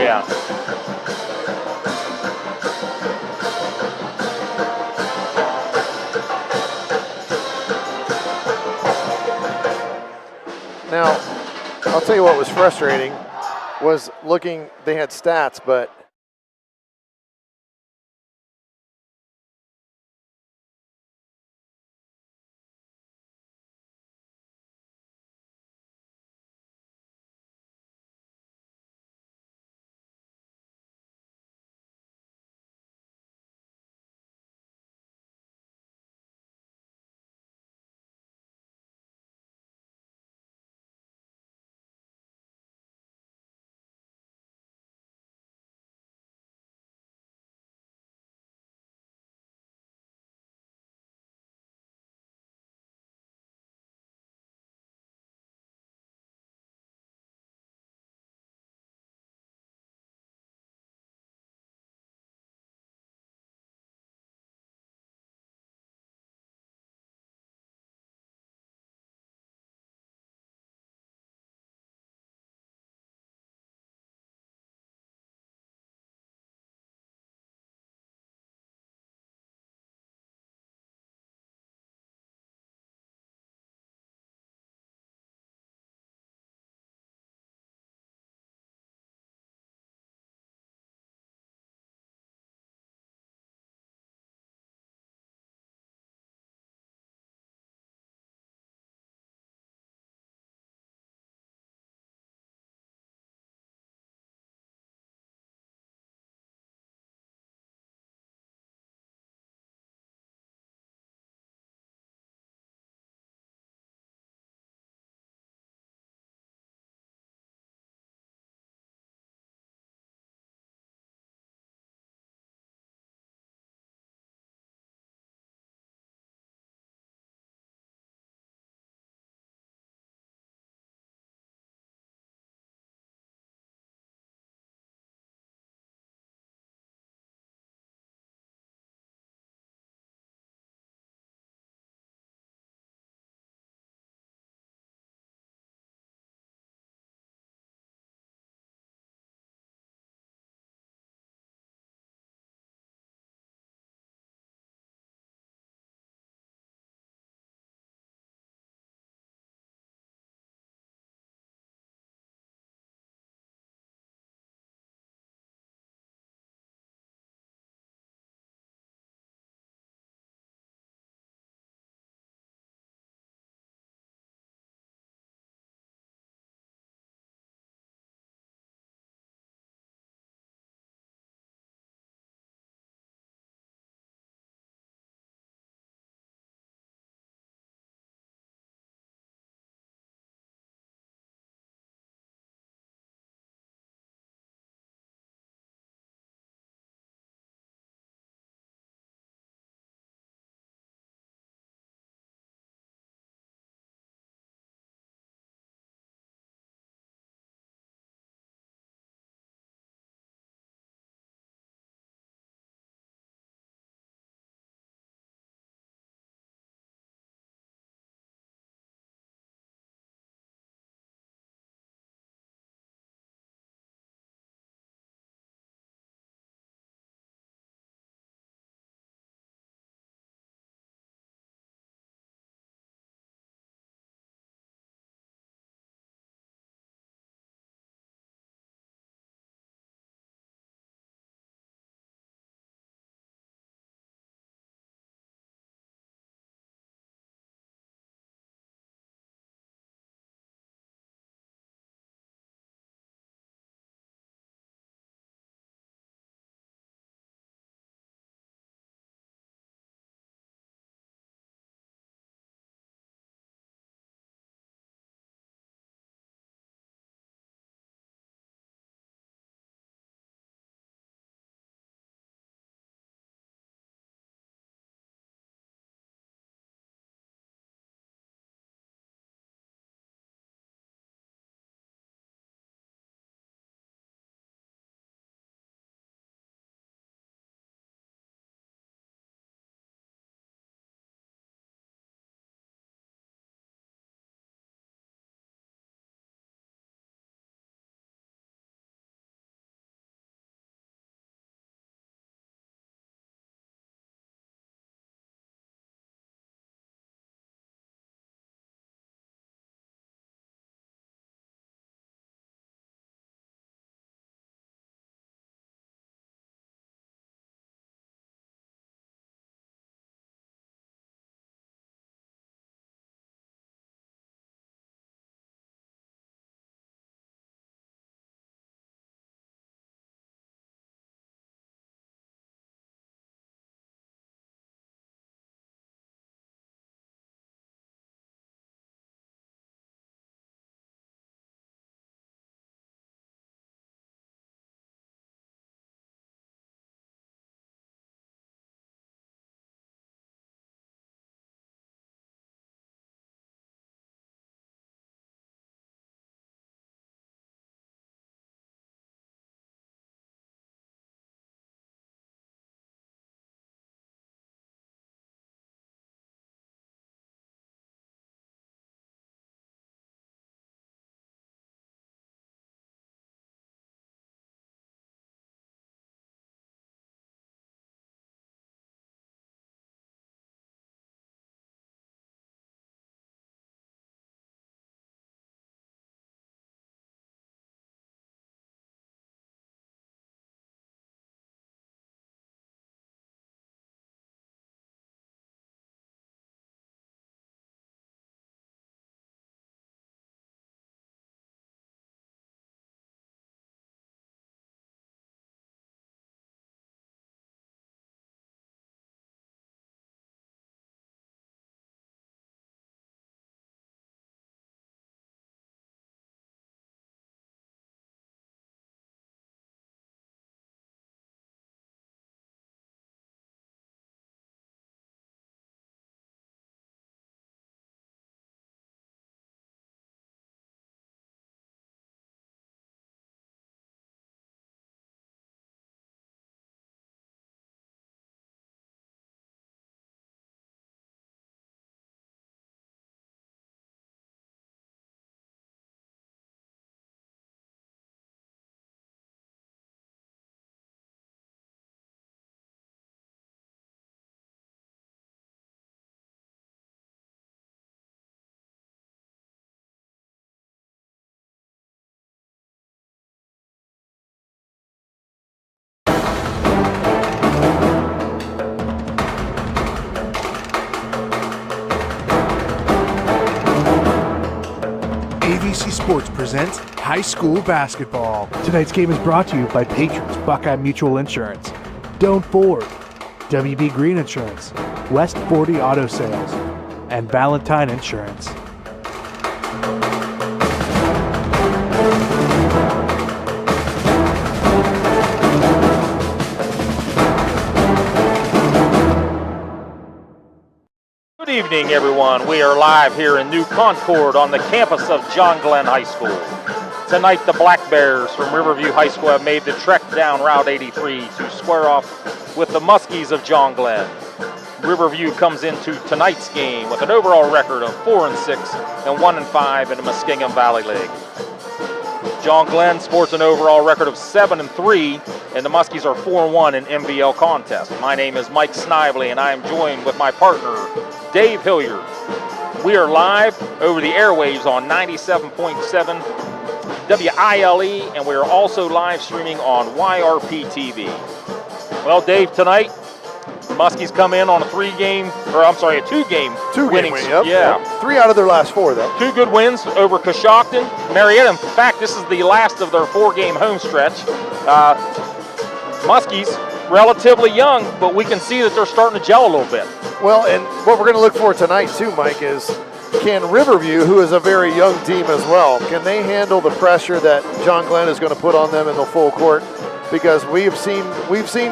yeah. Now, I'll tell you what was frustrating was looking, they had stats, but Muskie Sports presents high school basketball. Tonight's game is brought to you by Patriots Buckeye Mutual Insurance, Doan Ford, WB Green Insurance, West 40 Auto Sales, and Valentine Insurance. Good evening, everyone. We are live here in New Concord on the campus of John Glenn High School. Tonight, the Black Bears from Riverview High School have made the trek down Route 83 to square off with the Muskies of John Glenn. Riverview comes into tonight's game with an overall record of 4-6 and 1-5 in the Muskingum Valley League. John Glenn sports an overall record of 7-3, and the Muskies are 4-1 in MVL contest. My name is Mike Snively, and I am joined with my partner, Dave Hilliard. We are live over the airwaves on 97.7 WILE, and we are also live streaming on YRP TV. Well, Dave, tonight, the Muskies come in on a two-game winning win. streak. Yep. 3 out of their last 4, though. 2 good wins over Coshocton, Marietta. In fact, this is the last of their 4-game home stretch. Muskies, relatively young, but we can see that they're starting to gel a little bit. Well, and what we're going to look for tonight, too, Mike, is can Riverview, who is a very young team as well, can they handle the pressure that John Glenn is going to put on them in the full court? Because we've seen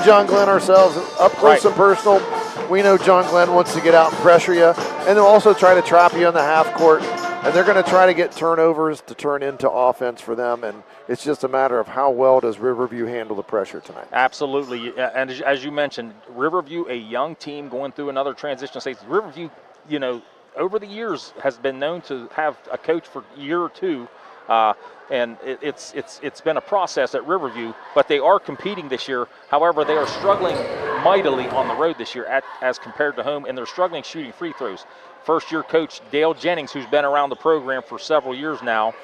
John Glenn ourselves up close and personal. We know John Glenn wants to get out and pressure you, and they'll also try to trap you on the half court, and they're going to try to get turnovers to turn into offense for them, and it's just a matter of how well does Riverview handle the pressure tonight. Absolutely, and as you mentioned, Riverview, a young team going through another transition stage. Riverview, over the years has been known to have a coach for a year or two, and it's been a process at Riverview, but they are competing this year. However, they are struggling mightily on the road this year as compared to home, and they're struggling shooting free throws. First-year coach Dale Jennings, who's been around the program for several years now,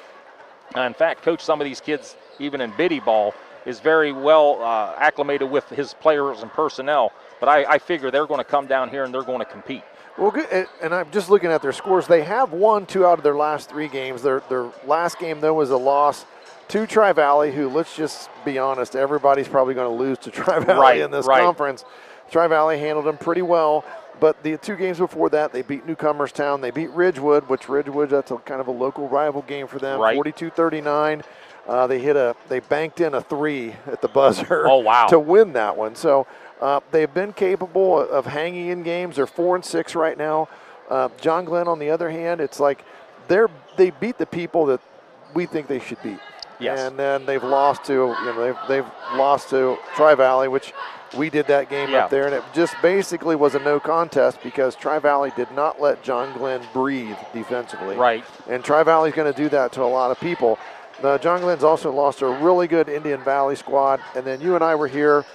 in fact, coached some of these kids even in biddy ball, is very well acclimated with his players and personnel. But I figure they're going to come down here and they're going to compete. Well, good, and I'm just looking at their scores. They have won 2 out of their last 3 games. Their last game, though, was a loss to Tri-Valley, who, let's just be honest, everybody's probably going to lose to Tri-Valley in this conference. Tri-Valley handled them pretty well, but the 2 games before that, they beat Newcomerstown. They beat Ridgewood, that's a kind of a local rival game for them, 42-39. They banked in a 3 at the buzzer to win that one. So they've been capable of hanging in games. They're 4-6 right now. John Glenn, on the other hand, it's like they beat the people that we think they should beat. Yes. And then they've lost to they've lost to Tri-Valley, which we did that game up there, and it just basically was a no contest because Tri-Valley did not let John Glenn breathe defensively. Right. And Tri-Valley's going to do that to a lot of people. John Glenn's also lost to a really good Indian Valley squad, and then you and I were here.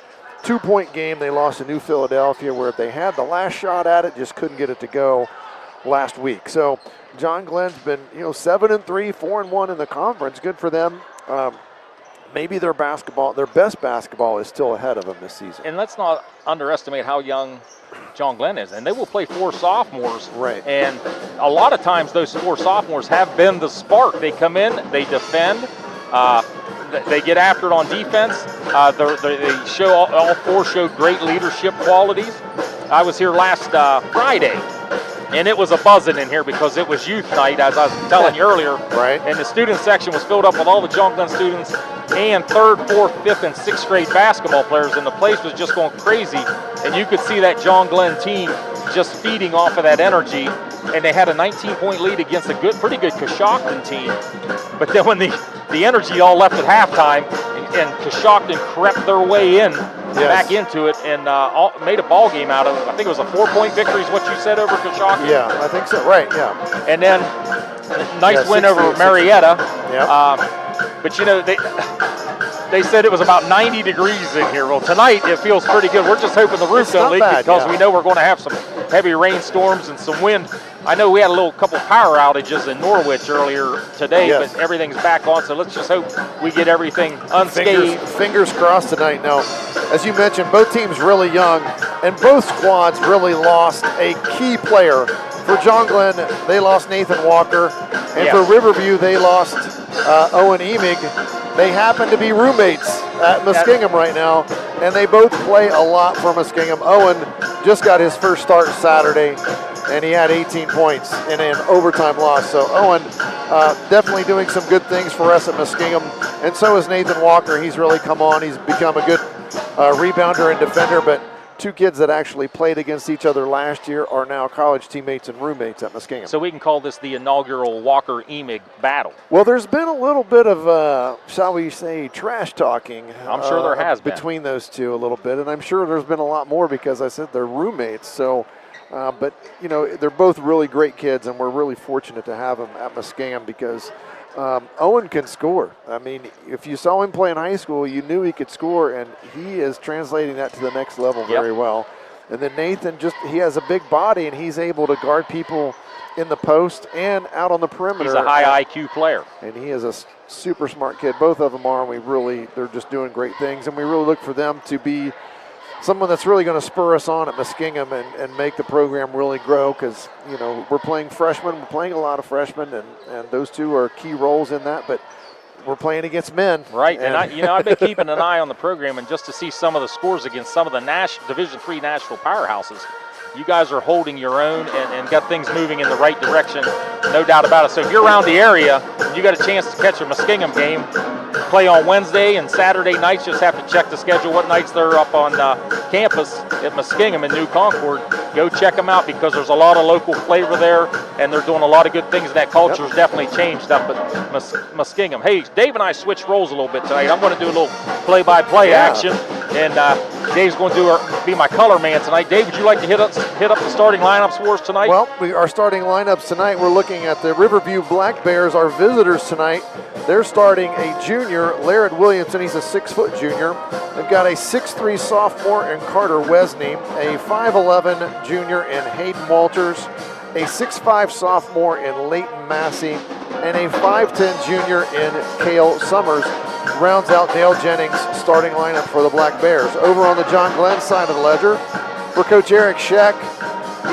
2-point game, they lost to New Philadelphia, where they had the last shot at it, just couldn't get it to go last week. So John Glenn's been 7-3, 4-1 in the conference. Good for them. Maybe their best basketball is still ahead of them this season. And let's not underestimate how young John Glenn is. And they will play 4 sophomores. Right. And a lot of times those 4 sophomores have been the spark. They come in, they defend, they get after it on defense. They show all 4 showed great leadership qualities. I was here last Friday, and it was a buzzing in here because it was youth night, as I was telling you earlier. Right. And the student section was filled up with all the John Glenn students and 3rd, 4th, 5th, and 6th grade basketball players, and the place was just going crazy. And you could see that John Glenn team just feeding off of that energy. And they had a 19-point lead against a pretty good Coshocton team. But then when the energy all left at halftime, and Coshocton crept their way in, back into it, and made a ball game out of it. I think it was a 4-point victory is what you said over Coshocton. Yeah, I think so. Right, yeah. And then nice win over Marietta. Yeah. But they said it was about 90 degrees in here. Well, tonight it feels pretty good. We're just hoping the roof don't leak because we know we're going to have some heavy rainstorms and some wind. I know we had a couple power outages in Norwich earlier today, but everything's back on, so let's just hope we get everything unscathed. Fingers crossed tonight. Now, as you mentioned, both teams really young, and both squads really lost a key player For John Glenn, they lost Nathan Walker. And Yes. for Riverview, they lost Owen Emig. They happen to be roommates at Muskingum right now, and they both play a lot for Muskingum. Owen just got his first start Saturday, and he had 18 points in an overtime loss. So Owen definitely doing some good things for us at Muskingum, and so is Nathan Walker. He's really come on. He's become a good rebounder and defender, but two kids that actually played against each other last year are now college teammates and roommates at Muskingum. So we can call this the inaugural Walker-Emig battle. Well, there's been a little bit of, shall we say, trash talking. I'm sure there has been. Between those two a little bit, and I'm sure there's been a lot more because I said they're roommates. So, but, you know, they're both really great kids, and we're really fortunate to have them at Muskingum because Owen can score. I mean, if you saw him play in high school, you knew he could score, and he is translating that to the next level very well. And then Nathan, he has a big body, and he's able to guard people in the post and out on the perimeter. He's a high IQ player. And he is a super smart kid. Both of them are, and they're just doing great things, and we really look for them to be someone that's really going to spur us on at Muskingum and make the program really grow because, you know, we're playing freshmen. We're playing a lot of freshmen, and those two are key roles in that, but we're playing against men. Right, and I've been keeping an eye on the program, and just to see some of the scores against some of the Division III Nashville powerhouses, you guys are holding your own and got things moving in the right direction, no doubt about it. So if you're around the area and you got a chance to catch a Muskingum game, play on Wednesday and Saturday nights, just have to check the schedule, what nights they're up on campus at Muskingum in New Concord. Go check them out because there's a lot of local flavor there, and they're doing a lot of good things. That culture's definitely changed up at Muskingum. Hey, Dave and I switched roles a little bit tonight. I'm going to do a little play-by-play action, and Dave's going to be my color man tonight. Dave, would you like to hit up the starting lineups for us tonight? Well, our starting lineups tonight, we're looking at the Riverview Black Bears, our visitors tonight. They're starting a junior, Laird Williamson. He's a 6-foot junior. They've got a 6'3" sophomore in Carter Wesney, a 5'11" junior in Hayden Walters, a 6'5" sophomore in Leighton Massey, and a 5'10" junior in Cale Summers. Rounds out Dale Jennings' starting lineup for the Black Bears. Over on the John Glenn side of the ledger, for Coach Eric Scheck,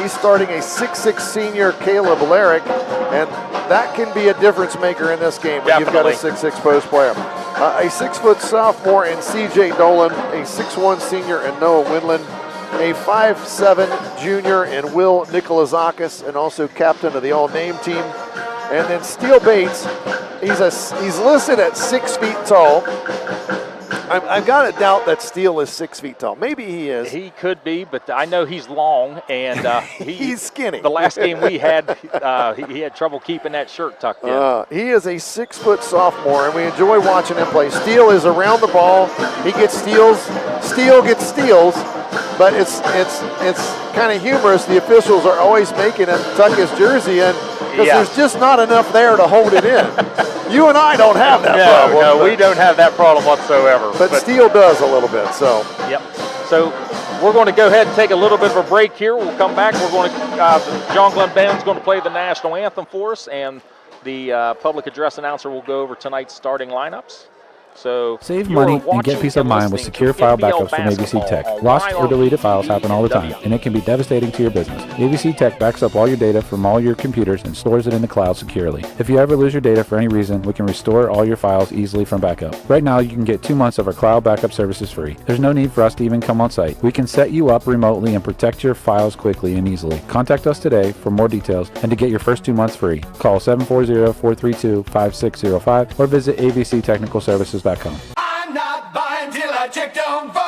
he's starting a 6'6" senior Caleb Larrick, and that can be a difference maker in this game when you've got a 6'6" post player. A 6-foot sophomore in C.J. Dolan, a 6'1" senior in Noah Windland, a 5'7" junior in Will Nikolazakis, and also captain of the all-name team. And then Steele Bates, he's listed at 6 feet tall. I've got to doubt that Steele is 6 feet tall. Maybe he is. He could be, but I know he's long, and he's skinny. The last game we had, he had trouble keeping that shirt tucked in. He is a 6-foot sophomore, and we enjoy watching him play. Steele is around the ball. He gets steals. Steele gets steals, but it's kind of humorous. The officials are always making him tuck his jersey in because there's just not enough there to hold it in. You and I don't have that problem. No, we don't have that problem whatsoever. But Steele does a little bit, so. Yep. So we're going to go ahead and take a little bit of a break here. We'll come back. We're going to, John Glenn Band's going to play the national anthem for us, and the public address announcer will go over tonight's starting lineups. So save money and get peace of mind with secure file backups from ABC Tech. Lost or deleted files happen all the time, and it can be devastating to your business. ABC Tech backs up all your data from all your computers and stores it in the cloud securely. If you ever lose your data for any reason, we can restore all your files easily from backup. Right now, you can get 2 months of our cloud backup services free. There's no need for us to even come on site. We can set you up remotely and protect your files quickly and easily. Contact us today for more details and to get your first 2 months free. Call 740-432-5605 or visit abctechnicalservices.com. I'm not buying till I check on Ford.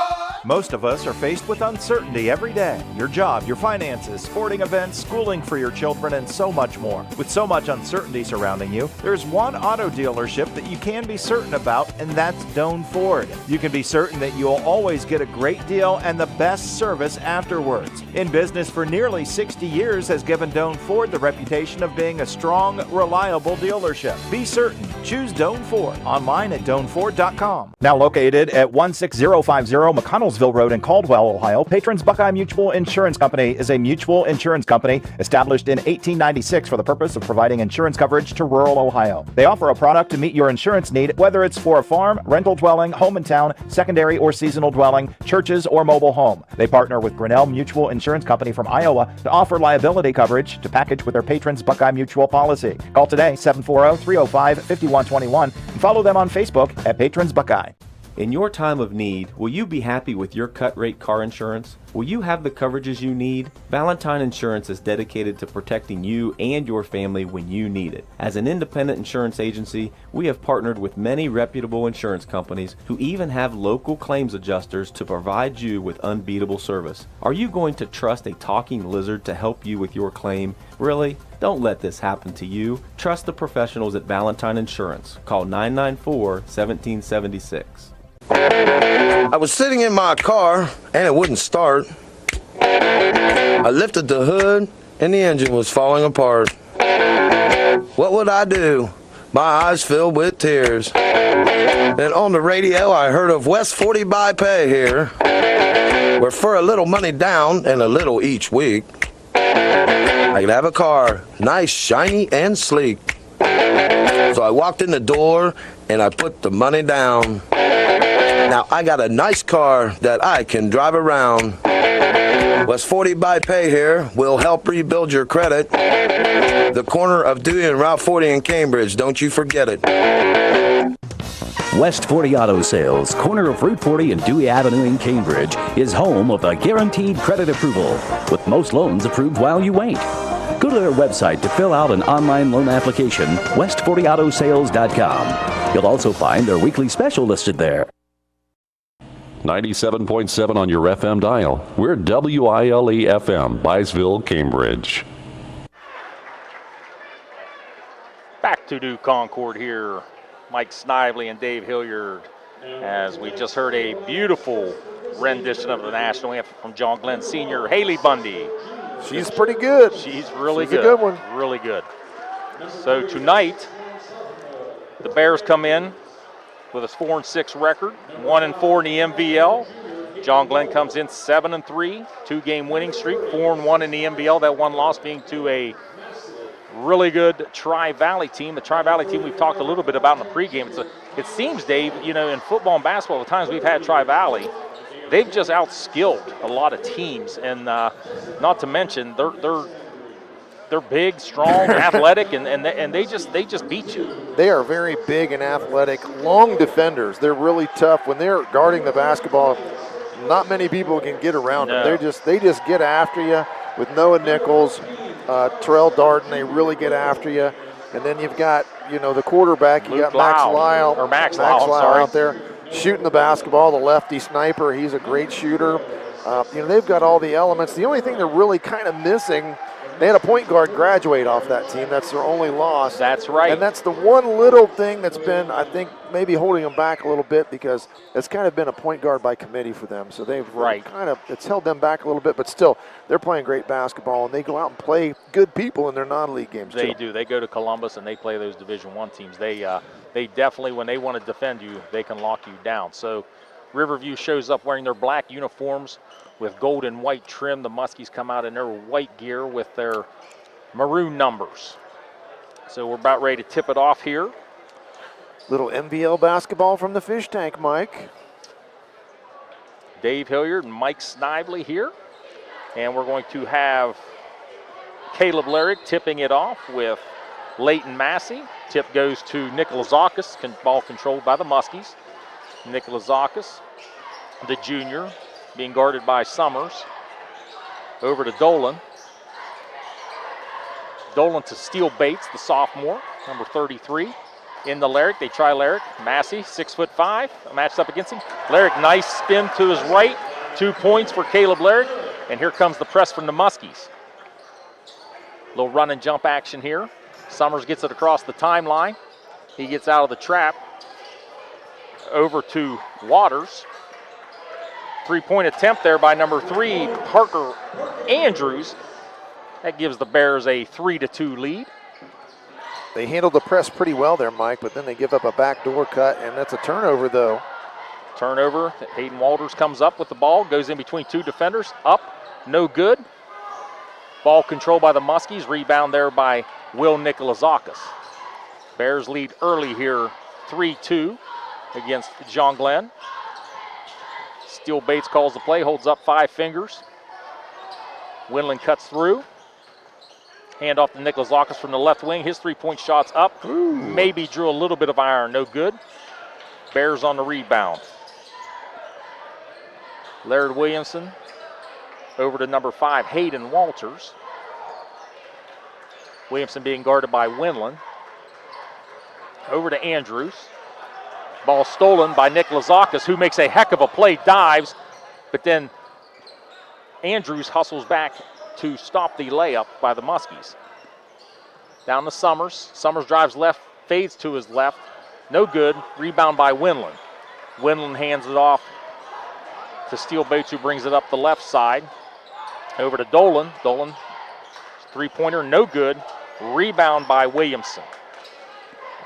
Most of us are faced with uncertainty every day. Your job, your finances, sporting events, schooling for your children, and so much more. With so much uncertainty surrounding you, there's one auto dealership that you can be certain about, and that's Doan Ford. You can be certain that you'll always get a great deal and the best service afterwards. In business for nearly 60 years has given Doan Ford the reputation of being a strong, reliable dealership. Be certain. Choose Doan Ford. Online at DoanFord.com. Now located at 16050 McConnell Reynoldsville Road in Caldwell, Ohio, Patrons Buckeye Mutual Insurance Company is a mutual insurance company established in 1896 for the purpose of providing insurance coverage to rural Ohio. They offer a product to meet your insurance need, whether it's for a farm, rental dwelling, home in town, secondary or seasonal dwelling, churches, or mobile home. They partner with Grinnell Mutual Insurance Company from Iowa to offer liability coverage to package with their Patrons Buckeye Mutual policy. Call today, 740-305-5121, and follow them on Facebook at Patrons Buckeye. In your time of need, will you be happy with your cut-rate car insurance? Will you have the coverages you need? Valentine Insurance is dedicated to protecting you and your family when you need it. As an independent insurance agency, we have partnered with many reputable insurance companies who even have local claims adjusters to provide you with unbeatable service. Are you going to trust a talking lizard to help you with your claim? Really? Don't let this happen to you. Trust the professionals at Valentine Insurance. Call 994-1776. I was sitting in my car and it wouldn't start. I lifted the hood and the engine was falling apart. What would I do? My eyes filled with tears. Then on the radio I heard of West 40 by Pay here, where for a little money down and a little each week, I could have a car, nice, shiny, and sleek. So I walked in the door and I put the money down. Now I got a nice car that I can drive around. West 40 by Pay here will help rebuild your credit. The corner of Dewey and Route 40 in Cambridge, don't you forget it. West 40 Auto Sales, corner of Route 40 and Dewey Avenue in Cambridge, is home of the guaranteed credit approval, with most loans approved while you wait. Go to their website to fill out an online loan application, west40autosales.com. You'll also find their weekly special listed there. 97.7 on your FM dial. We're WILE FM, Byesville, Cambridge. Back to New Concord here. Mike Snively and Dave Hilliard, as we just heard a beautiful rendition of the national anthem from John Glenn Sr. Haley Bundy. She's pretty good. She's really She's good. a good one. Really good. So tonight, the Bears come in with a 4-6 record, 1-4 in the MVL. John Glenn comes in 7-3, 2-game winning streak, 4-1 in the MVL. That one loss being to a really good Tri-Valley team. The Tri-Valley team we've talked a little bit about in the pregame. It seems, Dave, you know, in football and basketball, the times we've had Tri-Valley, they've just outskilled a lot of teams, and not to mention they're big, strong, athletic, and they just beat you. They are very big and athletic, long defenders. They're really tough when they're guarding the basketball. Not many people can get around them. They just get after you with Noah Nichols, Terrell Darden. They really get after you, and then you've got the quarterback. You got Max Lyle out there shooting the basketball. The lefty sniper. He's a great shooter. They've got all the elements. The only thing they're really kind of missing. They had a point guard graduate off that team. That's their only loss. That's right. And that's the one little thing that's been, I think, maybe holding them back a little bit, because it's kind of been a point guard by committee for them. So they've it's held them back a little bit, but still, they're playing great basketball, and they go out and play good people in their non-league games. They do. They go to Columbus, and they play those Division I teams. They definitely, when they want to defend you, they can lock you down. So Riverview shows up wearing their black uniforms with gold and white trim. The Muskies come out in their white gear with their maroon numbers. So we're about ready to tip it off here. Little MVL basketball from the fish tank, Mike. Dave Hilliard and Mike Snively here. And we're going to have Caleb Lyric tipping it off with Leighton Massey. Tip goes to Nikolazakis, ball controlled by the Muskies. Nikolazakis, the junior, being guarded by Summers. Over to Dolan. Dolan to Steele Bates, the sophomore, number 33. In the Lyric, they try Lyric. Massey, 6'5", matched up against him. Lyric, nice spin to his right. 2 points for Caleb Lyric. And here comes the press from the Muskies. Little run and jump action here. Summers gets it across the timeline. He gets out of the trap. Over to Waters. 3-point attempt there by number 3, Parker Andrews. That gives the Bears a 3-2 lead. They handled the press pretty well there, Mike, but then they give up a backdoor cut, and that's a turnover, though. Turnover. Hayden Walters comes up with the ball, goes in between two defenders. Up, no good. Ball controlled by the Muskies. Rebound there by Will Nikolazakis. Bears lead early here, 3-2 against John Glenn. Steele Bates calls the play, holds up 5 fingers. Winland cuts through. Hand off to Nikolazakis from the left wing. His three-point shot's up. Ooh. Maybe drew a little bit of iron, no good. Bears on the rebound. Laird Williamson over to number 5, Hayden Walters. Williamson being guarded by Winland. Over to Andrews. Ball stolen by Nikolazakis, who makes a heck of a play, dives, but then Andrews hustles back to stop the layup by the Muskies. Down to Summers. Summers drives left, fades to his left. No good. Rebound by Winland. Winland hands it off to Steele Bates, who brings it up the left side. Over to Dolan. Dolan, three-pointer, no good. Rebound by Williamson.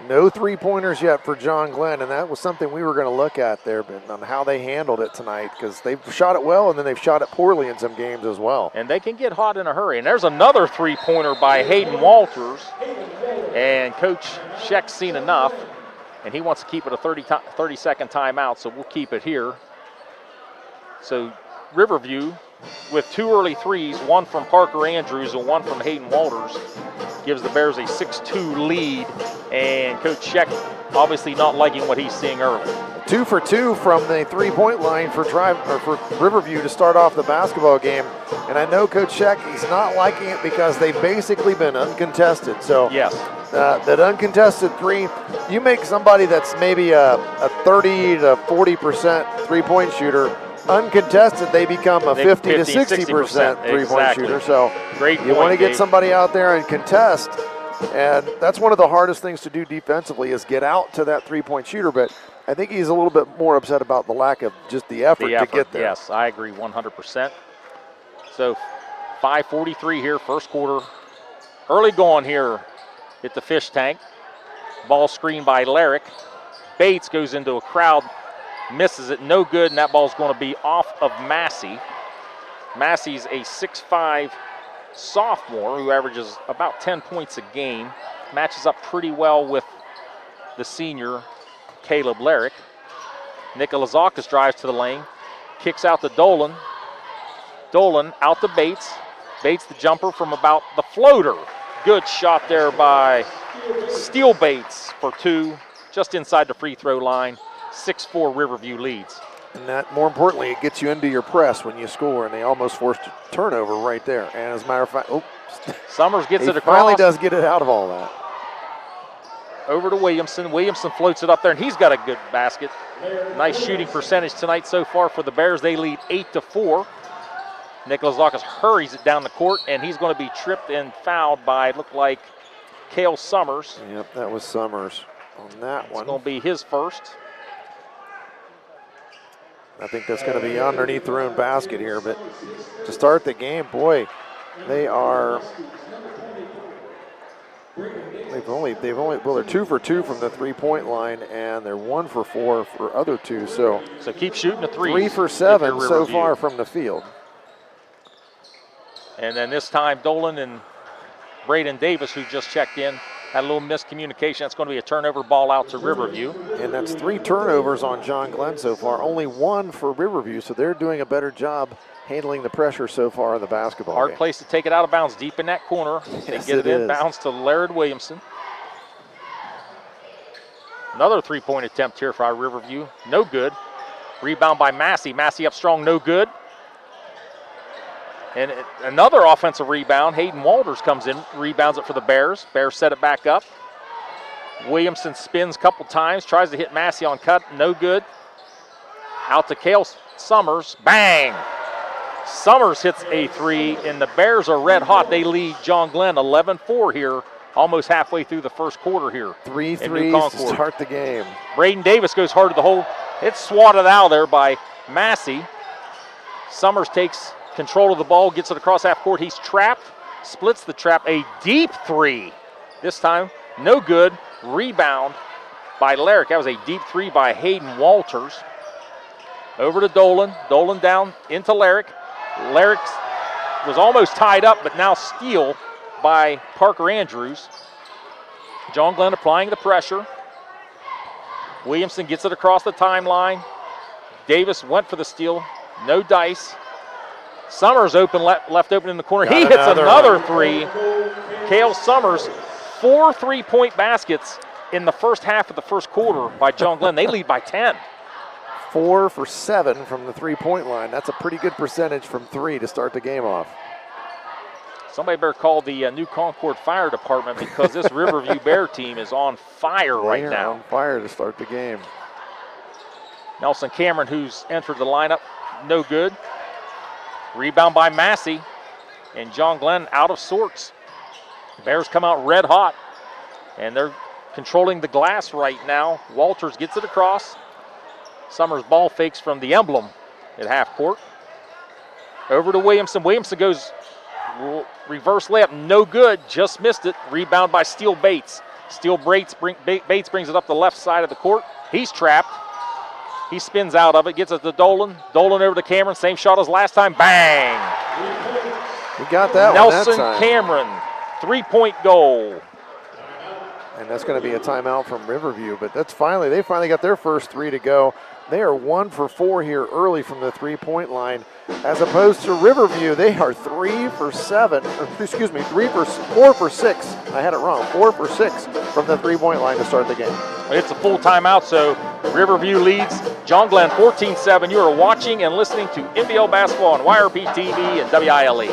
No three-pointers yet for John Glenn, and that was something we were going to look at there, but on how they handled it tonight, because they've shot it well and then they've shot it poorly in some games as well. And they can get hot in a hurry. And there's another three-pointer by Hayden Walters, and Coach Scheck's seen enough, and he wants to keep it a 30-second timeout, so we'll keep it here. So Riverview with 2 early threes, one from Parker Andrews and one from Hayden Walters, gives the Bears a 6-2 lead, and Coach Scheck obviously not liking what he's seeing early. 2 for 2 from the three-point line for Riverview to start off the basketball game, and I know Coach Scheck is not liking it because they've basically been uncontested. So yes, that uncontested three, you make somebody that's maybe a 30 to 40% three-point shooter. Uncontested, they become a 50 to 60% three-point shooter. So you want to get somebody out there and contest, and that's one of the hardest things to do defensively is get out to that three-point shooter. But I think he's a little bit more upset about the lack of just the effort to get there. Yes, I agree 100%. So 5:43 here, first quarter. Early going here at the fish tank. Ball screened by Larrick. Bates goes into a crowd. Misses it, no good, and that ball's going to be off of Massey. Massey's a 6'5" sophomore who averages about 10 points a game. Matches up pretty well with the senior, Caleb Larrick. Nikolazakis drives to the lane, kicks out to Dolan. Dolan out to Bates. Bates the jumper from about the floater. Good shot there by Steele Bates for 2, just inside the free throw line. 6-4 Riverview leads. And that, more importantly, it gets you into your press when you score, and they almost forced a turnover right there. And as a matter of fact, Summers gets it across. Finally does get it out of all that. Over to Williamson. Williamson floats it up there, and he's got a good basket. Nice shooting percentage tonight so far for the Bears. They lead 8-4. Nikolazakis hurries it down the court, and he's going to be tripped and fouled by, looked like, Cale Summers. Yep, that was Summers on that one. It's going to be his first. I think that's going to be underneath their own basket here, but to start the game, boy, they're 2 for 2 from the three-point line, and they're 1 for 4 for other 2. So keep shooting the threes. 3 for 7 so far from the field. And then this time, Dolan and Braden Davis, who just checked in, had a little miscommunication. That's going to be a turnover, ball out to Riverview. And that's 3 turnovers on John Glenn so far, only 1 for Riverview, so they're doing a better job handling the pressure so far in the basketball Hard game. Place to take it out of bounds, deep in that corner. Yes, they get it inbounds to Laird Williamson. Another three-point attempt here for our Riverview. No good. Rebound by Massey. Massey up strong, no good. And another offensive rebound. Hayden Walters comes in, rebounds it for the Bears. Bears set it back up. Williamson spins a couple times, tries to hit Massey on cut, no good. Out to Cale Summers, bang! Summers hits a 3, and the Bears are red hot. They lead John Glenn 11-4 here, almost halfway through the first quarter here. 3 threes to start the game. Braden Davis goes hard to the hole. It's swatted out there by Massey. Summers takes control of the ball, gets it across half court. He's trapped, splits the trap. A deep 3. This time, no good. Rebound by Larrick. That was a deep 3 by Hayden Walters. Over to Dolan. Dolan down into Larrick. Larrick was almost tied up, but now steal by Parker Andrews. John Glenn applying the pressure. Williamson gets it across the timeline. Davis went for the steal. No dice. Summers open, left open in the corner. He hits another three. Cale Summers, 4 3-point baskets in the first half of the first quarter by John Glenn. They lead by 10. 4 for 7 from the three-point line. That's a pretty good percentage from 3 to start the game off. Somebody better call the New Concord Fire Department because this Riverview Bear team is on fire right now. On fire to start the game. Nelson Cameron, who's entered the lineup, no good. Rebound by Massey, and John Glenn out of sorts. Bears come out red hot, and they're controlling the glass right now. Walters gets it across. Summers ball fakes from the emblem at half court. Over to Williamson. Williamson goes reverse layup, no good, just missed it. Rebound by Steele Bates. Bates brings it up the left side of the court. He's trapped. He spins out of it, gets it to Dolan. Dolan over to Cameron, same shot as last time, bang! He got that Nelson one that time. Cameron, 3-point goal. And that's going to be a timeout from Riverview, but they finally got their first 3 to go. They are 1 for 4 here early from the 3-point line, as opposed to Riverview. They are 4 for 6. I had it wrong. 4 for 6 from the 3-point line to start the game. It's a full timeout, so Riverview leads John Glenn 14-7. You are watching and listening to NBL basketball on YRP TV and WILE.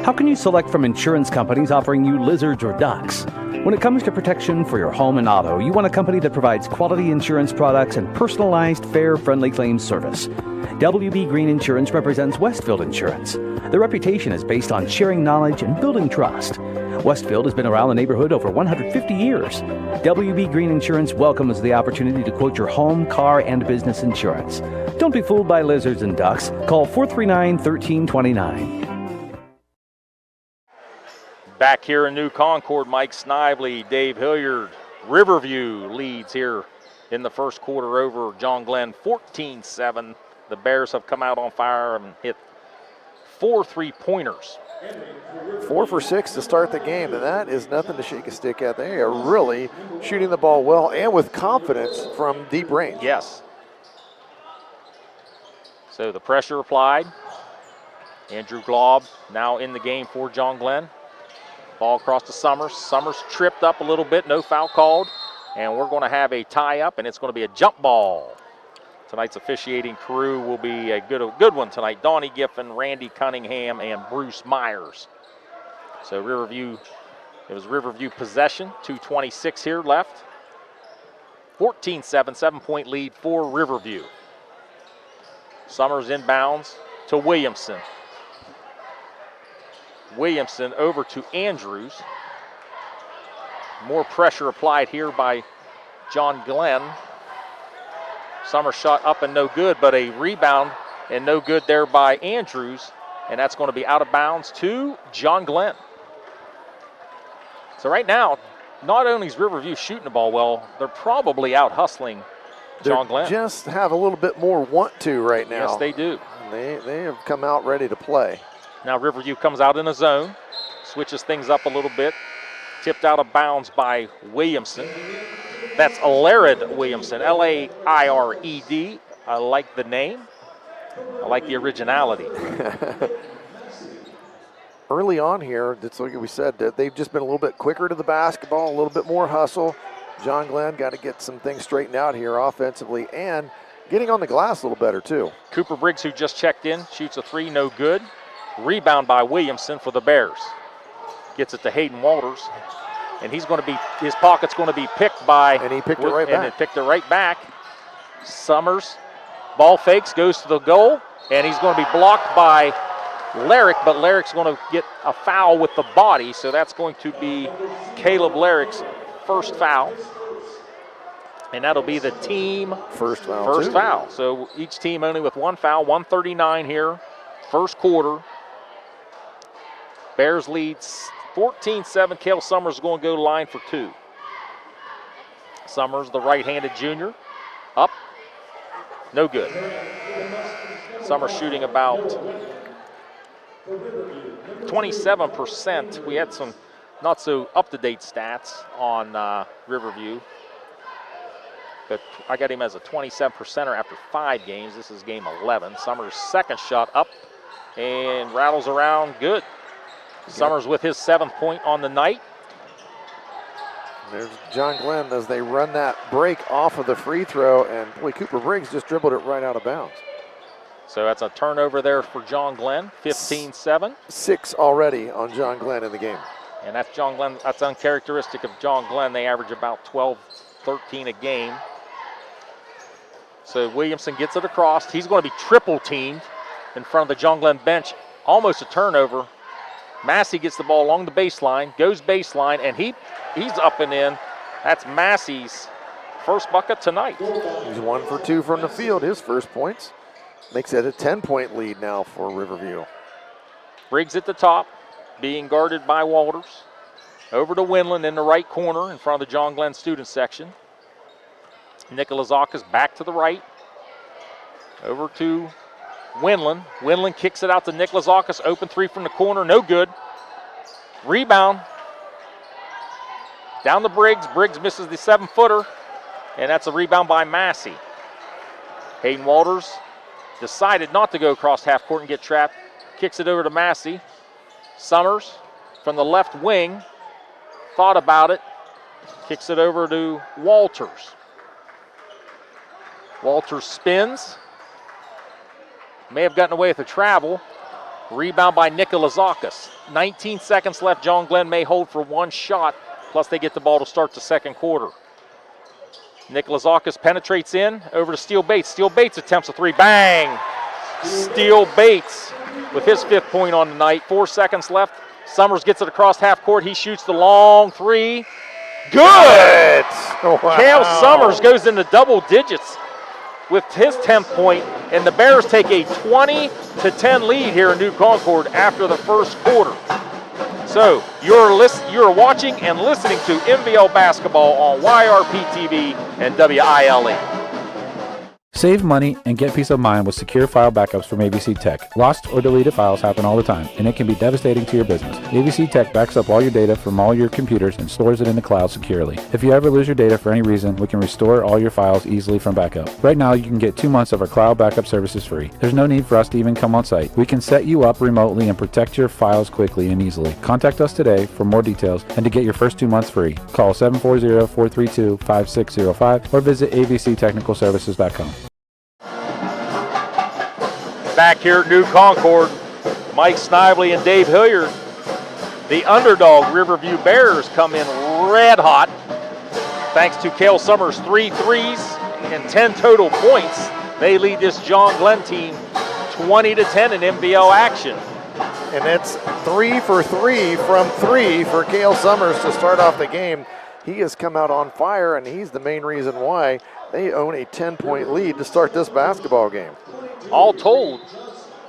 How can you select from insurance companies offering you lizards or ducks? When it comes to protection for your home and auto, you want a company that provides quality insurance products and personalized, fair, friendly claims service. WB Green Insurance represents Westfield Insurance. Their reputation is based on sharing knowledge and building trust. Westfield has been around the neighborhood over 150 years. WB Green Insurance welcomes the opportunity to quote your home, car, and business insurance. Don't be fooled by lizards and ducks. Call 439-1329. Back here in New Concord, Mike Snively, Dave Hilliard. Riverview leads here in the first quarter over John Glenn, 14-7. The Bears have come out on fire and hit 4 3-pointers. 4 for 6 to start the game, and that is nothing to shake a stick at. They are really shooting the ball well and with confidence from deep range. Yes. So the pressure applied. Andrew Glaub now in the game for John Glenn. Ball across to Summers. Summers tripped up a little bit, no foul called. And we're going to have a tie-up, and it's going to be a jump ball. Tonight's officiating crew will be a good one tonight. Donnie Giffen, Randy Cunningham, and Bruce Myers. So Riverview, it was Riverview possession, 2:26 here left. 14-7, 7-point lead for Riverview. Summers inbounds to Williamson. Williamson over to Andrews. More pressure applied here by John Glenn. Summers shot up and no good, but a rebound and no good there by Andrews. And that's going to be out of bounds to John Glenn. So right now, not only is Riverview shooting the ball well, they're probably out hustling John Glenn. Just have a little bit more want to right now. Yes, they do. They have come out ready to play. Now Riverview comes out in a zone, switches things up a little bit. Tipped out of bounds by Williamson. That's Laird Williamson, L-A-I-R-E-D. I like the name. I like the originality. Early on here, that's like we said, that they've just been a little bit quicker to the basketball, a little bit more hustle. John Glenn got to get some things straightened out here offensively and getting on the glass a little better too. Cooper Briggs, who just checked in, shoots a 3, no good. Rebound by Williamson for the Bears. Gets it to Hayden Walters, and he's going to be, his pocket's going to be picked by, and he picked it right back. And it picked it right back. Summers, ball fakes, goes to the goal, and he's going to be blocked by Larrick, but Larrick's going to get a foul with the body, so that's going to be Caleb Larrick's first foul. And that'll be the team first foul. So each team only with one foul, 1:39 here, first quarter. Bears leads 14-7. Cale Summers is going to go line for 2. Summers, the right-handed junior, up, No good. Summers shooting about 27%. We had some not so up-to-date stats on Riverview, but I got him as a 27%er after 5 games. This is game 11. Summers' second shot up and rattles around good. Summers with his 7th point on the night. There's John Glenn as they run that break off of the free throw, and boy, Cooper Briggs just dribbled it right out of bounds. So that's a turnover there for John Glenn, 15-7. 6 already on John Glenn in the game. And that's John Glenn. That's uncharacteristic of John Glenn. They average about 12, 13 a game. So Williamson gets it across. He's going to be triple teamed in front of the John Glenn bench. Almost a turnover. Massey gets the ball along the baseline, goes baseline, and he's up and in. That's Massey's first bucket tonight. He's 1 for 2 from the field, his first points. Makes it a 10-point lead now for Riverview. Briggs at the top, being guarded by Walters. Over to Winland in the right corner in front of the John Glenn student section. Nikolazakis back to the right. Over to Winland. Winland kicks it out to Nikolazakis. Open 3 from the corner, no good. Rebound. Down to Briggs. Briggs misses the 7-footer, and that's a rebound by Massey. Hayden Walters decided not to go across half court and get trapped. Kicks it over to Massey. Summers from the left wing thought about it. Kicks it over to Walters. Walters spins. May have gotten away with a travel. Rebound by Nikolazakis. 19 seconds left. John Glenn may hold for 1 shot, plus they get the ball to start the second quarter. Nikolazakis penetrates in, over to Steele Bates. Steele Bates attempts a 3. Bang! Steele Bates with his 5th point on the night. 4 seconds left. Summers gets it across half court. He shoots the long 3. Good! Wow. Cale Summers goes into double digits with his 10th point, and the Bears take a 20-10 lead here in New Concord after the first quarter. So you're watching and listening to MVL basketball on YRP TV and WILE. Save money and get peace of mind with secure file backups from ABC Tech. Lost or deleted files happen all the time, and it can be devastating to your business. ABC Tech backs up all your data from all your computers and stores it in the cloud securely. If you ever lose your data for any reason, we can restore all your files easily from backup. Right now, you can get 2 months of our cloud backup services free. There's no need for us to even come on site. We can set you up remotely and protect your files quickly and easily. Contact us today for more details and to get your first 2 months free. Call 740-432-5605 or visit abctechnicalservices.com. Back here at New Concord, Mike Snively and Dave Hilliard. The underdog Riverview Bears come in red hot thanks to Cale Summers' 3 threes and 10 total points. They lead this John Glenn team 20-10 in MVL action. And it's 3 for 3 from 3 for Cale Summers to start off the game. He has come out on fire, and he's the main reason why they own a 10-point lead to start this basketball game. All told,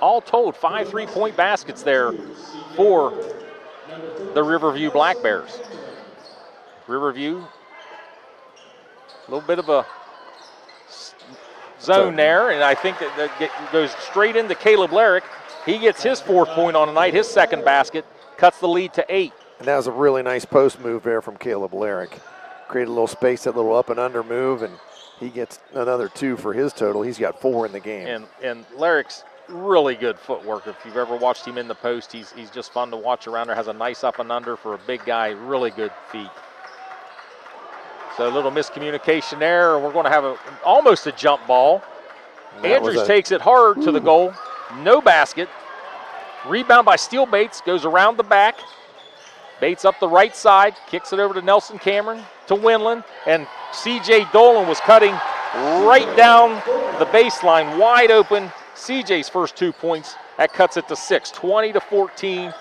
5 3-point baskets there for the Riverview Black Bears. Riverview, a little bit of a zone there, and I think that goes straight into Caleb Larrick. He gets his 4th point on the night, his 2nd basket, cuts the lead to 8. And that was a really nice post move there from Caleb Larrick. Created a little space, that little up and under move, and he gets another 2 for his total. He's got 4 in the game. And Larrick's really good footwork. If you've ever watched him in the post, he's just fun to watch around there. Has a nice up and under for a big guy. Really good feet. So a little miscommunication there. We're going to have almost a jump ball. Andrews takes it hard to the goal. No basket. Rebound by Steele Bates. Goes around the back. Bates up the right side. Kicks it over to Nelson Cameron to Winland. And C.J. Dolan was cutting right down the baseline, wide open. C.J.'s first 2 points. That cuts it to 6, 20-14.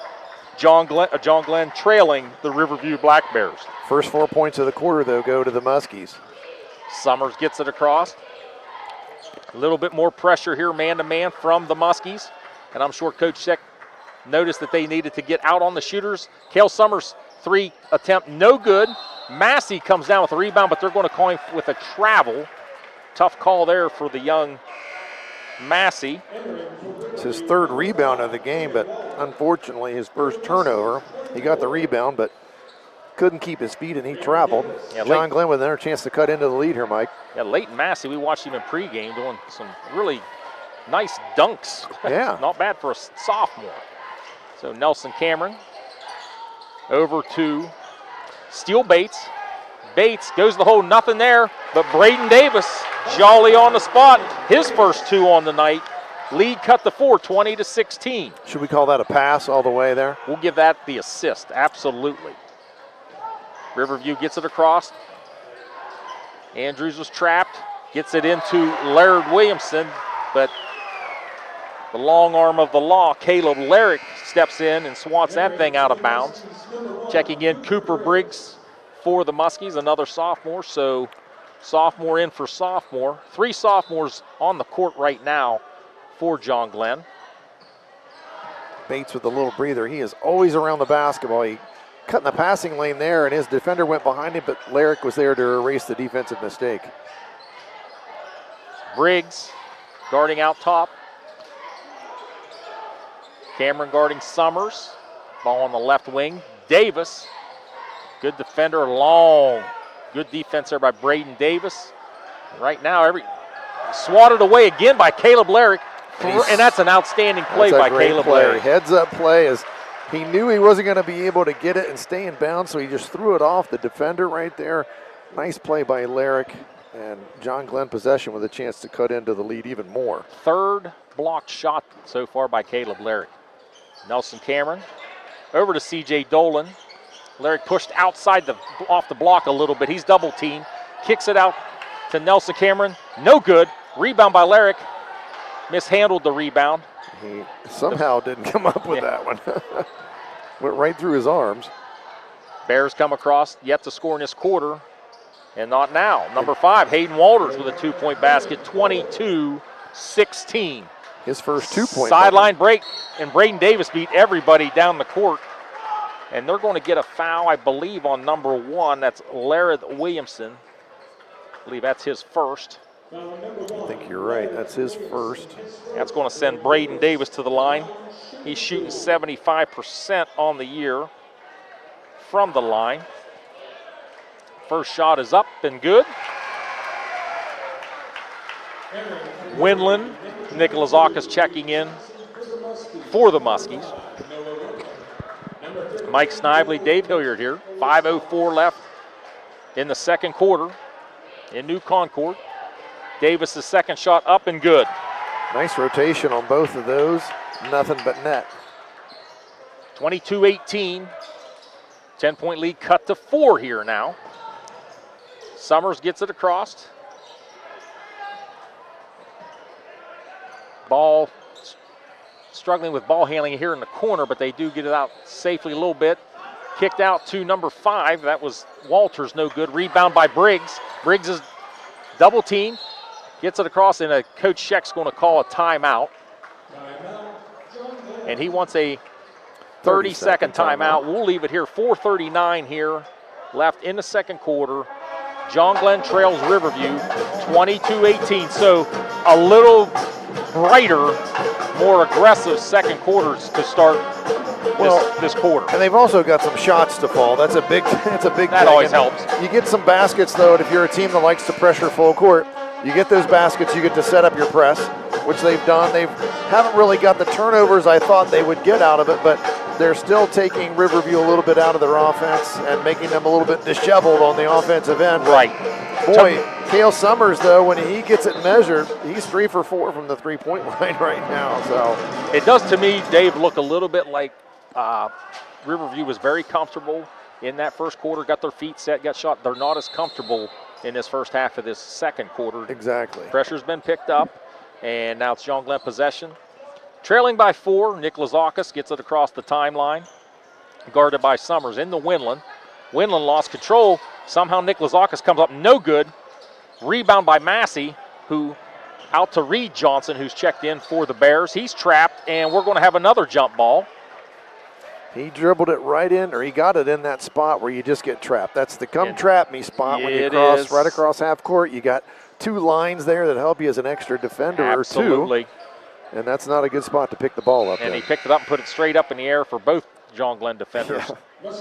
John Glenn trailing the Riverview Black Bears. First 4 points of the quarter, though, go to the Muskies. Summers gets it across. A little bit more pressure here, man-to-man from the Muskies. And I'm sure Coach Sheck noticed that they needed to get out on the shooters. Cale Summers' 3 attempt, no good. Massey comes down with a rebound, but they're going to call him with a travel. tough call there for the young Massey. It's his third rebound of the game, but unfortunately his first turnover. He got the rebound, but couldn't keep his feet, and he traveled. Yeah, John Glenn with another chance to cut into the lead here, Mike. Yeah, Leighton Massey, we watched him in pregame doing some really nice dunks. Yeah. Not bad for a sophomore. So Nelson Cameron over to Steele Bates. Bates goes the hole, nothing there, but Braden Davis, jolly on the spot, his first 2 on the night. Lead cut to 4, 20-16. Should we call that a pass all the way there? We'll give that the assist, absolutely. Riverview gets it across. Andrews was trapped, gets it into Laird Williamson, but the long arm of the law, Caleb Larrick, steps in and swats that thing out of bounds. Checking in Cooper Briggs for the Muskies, another sophomore, so sophomore in for sophomore. 3 sophomores on the court right now for John Glenn. Bates with a little breather. He is always around the basketball. He cut in the passing lane there, and his defender went behind him, but Larrick was there to erase the defensive mistake. Briggs guarding out top. Cameron guarding Summers. Ball on the left wing. Davis, good defender, long. Good defense there by Braden Davis. Right now, swatted away again by Caleb Larrick, and that's an outstanding play by Caleb Larrick. Heads up play, as he knew he wasn't going to be able to get it and stay in bounds, so he just threw it off the defender right there. Nice play by Larrick, and John Glenn possession with a chance to cut into the lead even more. Third blocked shot so far by Caleb Larrick. Nelson Cameron over to C.J. Dolan. Larrick pushed outside off the block a little bit. He's double teamed. Kicks it out to Nelson Cameron. No good. Rebound by Larrick. Mishandled the rebound. He somehow didn't come up with that one. Went right through his arms. Bears come across, yet to score in this quarter, and not now. Number 5, Hayden Walters with a 2-point basket, 22-16. His first 2-point. Sideline break, and Braden Davis beat everybody down the court. And they're going to get a foul, I believe, on number 1. That's Laird Williamson. I believe that's his first. I think you're right. That's his first. That's going to send Braden Davis to the line. He's shooting 75% on the year from the line. First shot is up and good. Winland, Nicholas Aukus checking in for the Muskies. Mike Snively, Dave Hilliard here. 5:04 left in the second quarter in New Concord. Davis' second shot up and good. Nice rotation on both of those. Nothing but net. 22-18. 10-point lead cut to 4 here now. Summers gets it across. Ball struggling with ball handling here in the corner, but they do get it out safely a little bit. Kicked out to number 5. That was Walters, no good. Rebound by Briggs. Briggs is double team. Gets it across, and Coach Scheck's going to call a timeout. And he wants a 30-second timeout. We'll leave it here. 4:39 here left in the second quarter. John Glenn trails Riverview 22-18. So a little brighter, more aggressive second quarters to start this quarter. And they've also got some shots to fall. That's a big That always helps. You get some baskets, though, and if you're a team that likes to pressure full court, you get those baskets, you get to set up your press, which they've done. They haven't really got the turnovers I thought they would get out of it, but they're still taking Riverview a little bit out of their offense and making them a little bit disheveled on the offensive end. Right. Boy, Cale Summers, though, when he gets it measured, he's 3 for 4 from the three-point line right now. So it does, to me, Dave, look a little bit like Riverview was very comfortable in that first quarter, got their feet set, got shot. They're not as comfortable in this first half of this second quarter. Exactly. Pressure's been picked up, and now it's John Glenn possession. Trailing by 4, Nicholas Aukus gets it across the timeline, guarded by Summers into Winland. Winland lost control. Somehow Nicholas Aukus comes up, no good. Rebound by Massey, who out to Reed Johnson, who's checked in for the Bears. He's trapped, and we're going to have another jump ball. He dribbled it right in, or he got it in that spot where you just get trapped. That's the trap me spot when you cross right across half court. You got two lines there that help you as an extra defender Absolutely. or two. And that's not a good spot to pick the ball up. And he picked it up and put it straight up in the air for both John Glenn defenders. Yeah.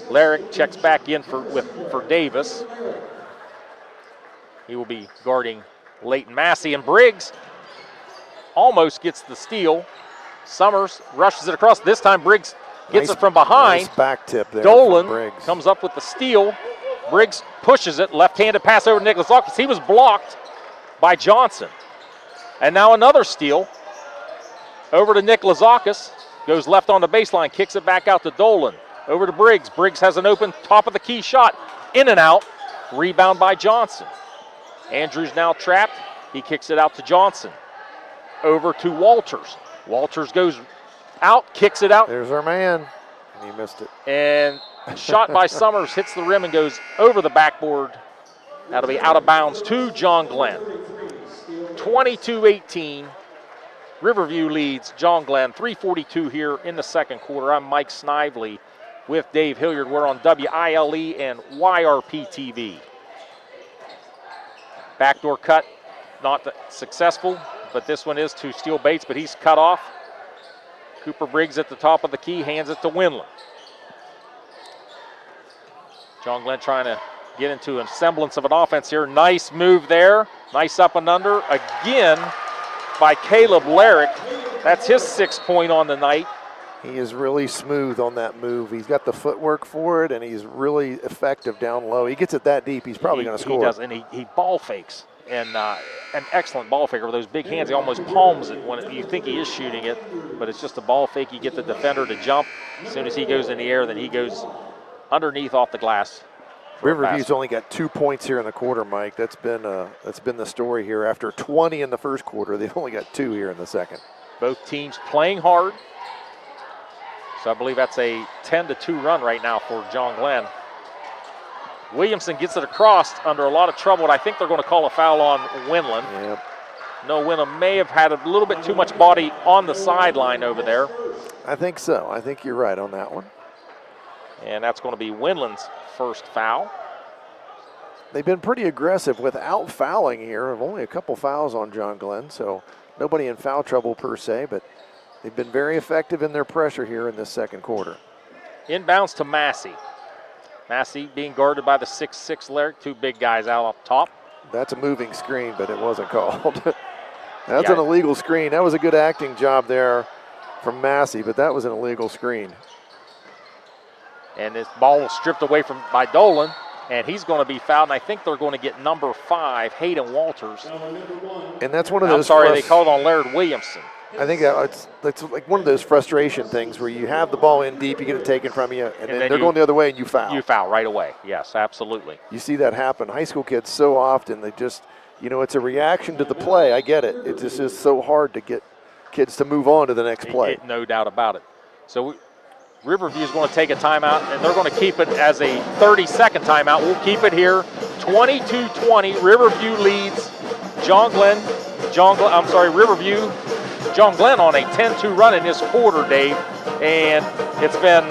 Larrick checks back in for Davis. He will be guarding Leighton Massey, and Briggs almost gets the steal. Summers rushes it across. This time Briggs gets it from behind. Nice back tip there. Dolan comes up with the steal. Briggs pushes it. Left-handed pass over to Nicholas Lockus. He was blocked by Johnson. And now another steal. Over to Nicholas Lockus. Goes left on the baseline. Kicks it back out to Dolan. Over to Briggs. Briggs has an open top of the key shot. In and out. Rebound by Johnson. Andrews now trapped. He kicks it out to Johnson. Over to Walters. Walters goes out, kicks it out. There's our man. And he missed it. And shot by Summers hits the rim and goes over the backboard. That'll be out of bounds to John Glenn. 22-18. Riverview leads John Glenn. 3:42 here in the second quarter. I'm Mike Snively with Dave Hilliard. We're on WILE and YRP TV. Backdoor cut, not successful, but this one is to Steele Bates, but he's cut off. Cooper Briggs at the top of the key, hands it to Winland. John Glenn trying to get into a semblance of an offense here. Nice move there. Nice up and under. Again by Caleb Larrick. That's his 6th point on the night. He is really smooth on that move. He's got the footwork for it, and he's really effective down low. He gets it that deep, he's probably going to score. He does, and he ball fakes. And an excellent ball faker with those big hands. He almost palms it when you think he is shooting it, but it's just a ball fake. You get the defender to jump. As soon as he goes in the air, then he goes underneath off the glass. Riverview's only got 2 points here in the quarter, Mike. That's been the story here. After 20 in the first quarter, they've only got 2 here in the second. Both teams playing hard. So I believe that's a 10-2 run right now for John Glenn. Williamson gets it across under a lot of trouble, and I think they're going to call a foul on Winland. Yep. No, Winland may have had a little bit too much body on the sideline over there. I think so. I think you're right on that one. And that's going to be Winland's first foul. They've been pretty aggressive without fouling here. Only a couple fouls on John Glenn, so nobody in foul trouble per se, but they've been very effective in their pressure here in this second quarter. Inbounds to Massey. Massey being guarded by the 6'6" Larrick, 2 big guys out up top. That's a moving screen, but it wasn't called. That's an illegal screen. That was a good acting job there from Massey, but that was an illegal screen. And this ball was stripped away by Dolan, and he's going to be fouled, and I think they're going to get number 5, Hayden Walters. And that's one of those. I'm sorry, they called on Laird Williamson. I think it's like one of those frustration things where you have the ball in deep, you get it taken from you, and then they're going the other way and you foul. You foul right away, yes, absolutely. You see that happen. High school kids so often, they just, it's a reaction to the play. I get it. It just is so hard to get kids to move on to the next play. No doubt about it. So Riverview is going to take a timeout, and they're going to keep it as a 30-second timeout. We'll keep it here. 22-20. Riverview leads Riverview. John Glenn on a 10-2 run in this quarter, Dave. And it's been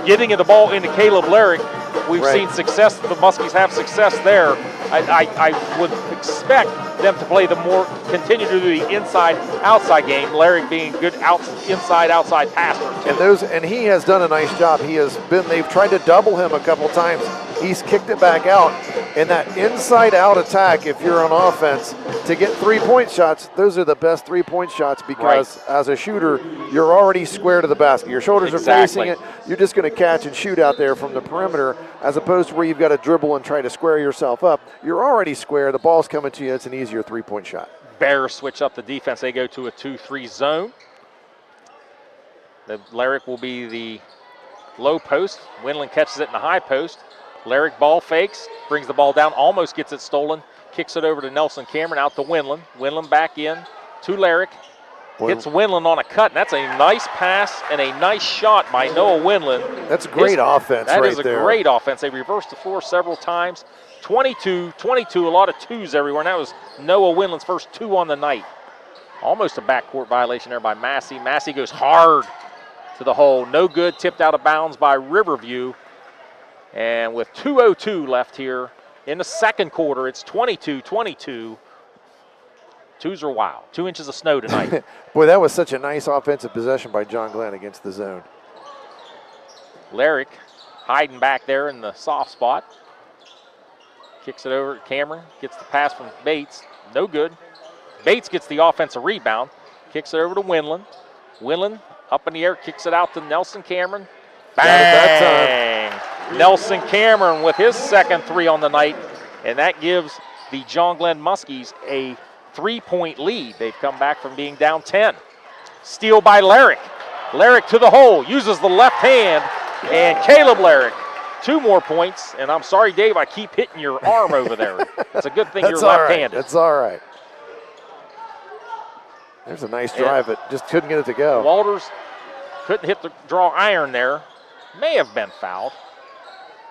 getting the ball into Caleb Larrick. We've seen success. The Muskies have success there. I would expect them to play continue to do the inside-outside game. Larrick being good inside-outside passer. And he has done a nice job. They've tried to double him a couple times. He's kicked it back out. And that inside-out attack, if you're on offense, to get 3-point shots, those are the best 3-point shots because as a shooter, you're already square to the basket. Your shoulders are facing it. You're just going to catch and shoot out there from the perimeter as opposed to where you've got to dribble and try to square yourself up. You're already square. The ball's coming to you. It's an easier 3-point shot. Bears switch up the defense. They go to a 2-3 zone. The Larrick will be the low post. Winland catches it in the high post. Larrick ball fakes, brings the ball down, almost gets it stolen, kicks it over to Nelson Cameron, out to Winland. Winland back in to Larrick. Hits Winland on a cut, and that's a nice pass and a nice shot by Noah Winland. That's great offense right there. That is a great offense. They reversed the floor several times. 22-22, a lot of 2s everywhere, and that was Noah Winland's first 2 on the night. Almost a backcourt violation there by Massey. Massey goes hard to the hole. No good, tipped out of bounds by Riverview. And with 2:02 left here In the second quarter, it's 22-22. Twos are wild. 2 inches of snow tonight. Boy, that was such a nice offensive possession by John Glenn against the zone. Lyric hiding back there in the soft spot. Kicks it over to Cameron. Gets the pass from Bates. No good. Bates gets the offensive rebound. Kicks it over to Winland. Winland up in the air. Kicks it out to Nelson Cameron. Bang! Nelson Cameron with his second three on the night. And that gives the John Glenn Muskies a 3-point lead. They've come back from being down 10. Steal by Lyric. Lyric to the hole. Uses the left hand. And Caleb Lyric, 2 more points. And I'm sorry, Dave, I keep hitting your arm over there. It's a good thing you're left-handed. That's all right. There's a nice drive. It just couldn't get it to go. Walters couldn't hit the draw iron there. May have been fouled.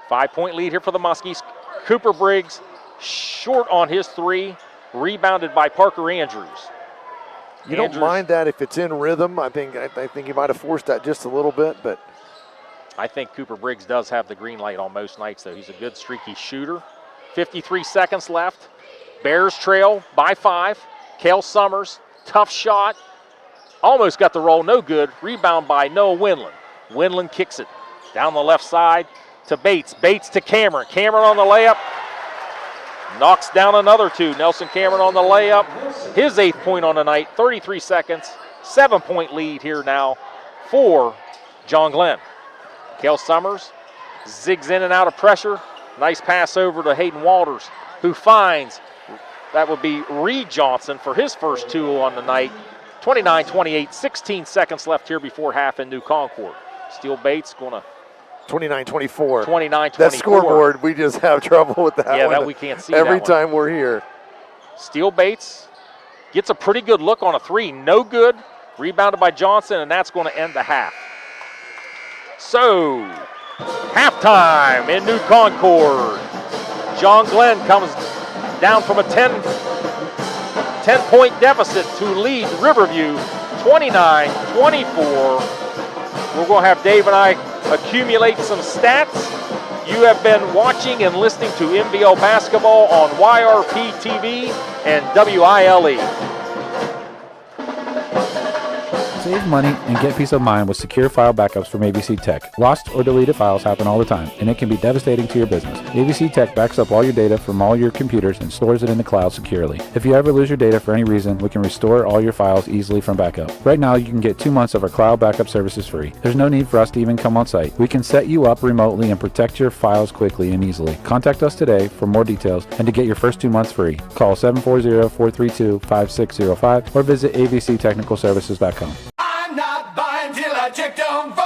5-point lead here for the Muskies. Cooper Briggs short on his three. Rebounded by Parker Andrews. You don't mind that if it's in rhythm. I think he might have forced that just a little bit, but I think Cooper Briggs does have the green light on most nights, though. He's a good streaky shooter. 53 seconds left. Bears trail by 5. Cale Summers, tough shot. Almost got the roll, no good. Rebound by Noah Winland. Winland kicks it down the left side to Bates. Bates to Cameron. Cameron on the layup. Knocks down another 2. Nelson Cameron on the layup. His 8th point on the night. 33 seconds. 7-point lead here now for John Glenn. Cale Summers zigs in and out of pressure. Nice pass over to Hayden Walters, who finds, that would be Reed Johnson for his first 2 on the night. 29-28, 16 seconds left here before half in New Concord. Steele Bates going to 29-24. 29-24. That scoreboard, we just have trouble with that one. Yeah, that we can't see every that time we're here. Steele Bates gets a pretty good look on a 3. No good. Rebounded by Johnson, and that's going to end the half. So, halftime in New Concord. John Glenn comes down from a 10-point deficit to lead Riverview 29-24. We're going to have Dave and I accumulate some stats. You have been watching and listening to MVL Basketball on YRP TV and WILE. Save money and get peace of mind with secure file backups from ABC Tech. Lost or deleted files happen all the time, and it can be devastating to your business. ABC Tech backs up all your data from all your computers and stores it in the cloud securely. If you ever lose your data for any reason, we can restore all your files easily from backup. Right now, you can get 2 months of our cloud backup services free. There's no need for us to even come on site. We can set you up remotely and protect your files quickly and easily. Contact us today for more details and to get your first 2 months free. Call 740-432-5605 or visit abctechnicalservices.com. I'm not buying till I checked on Ford.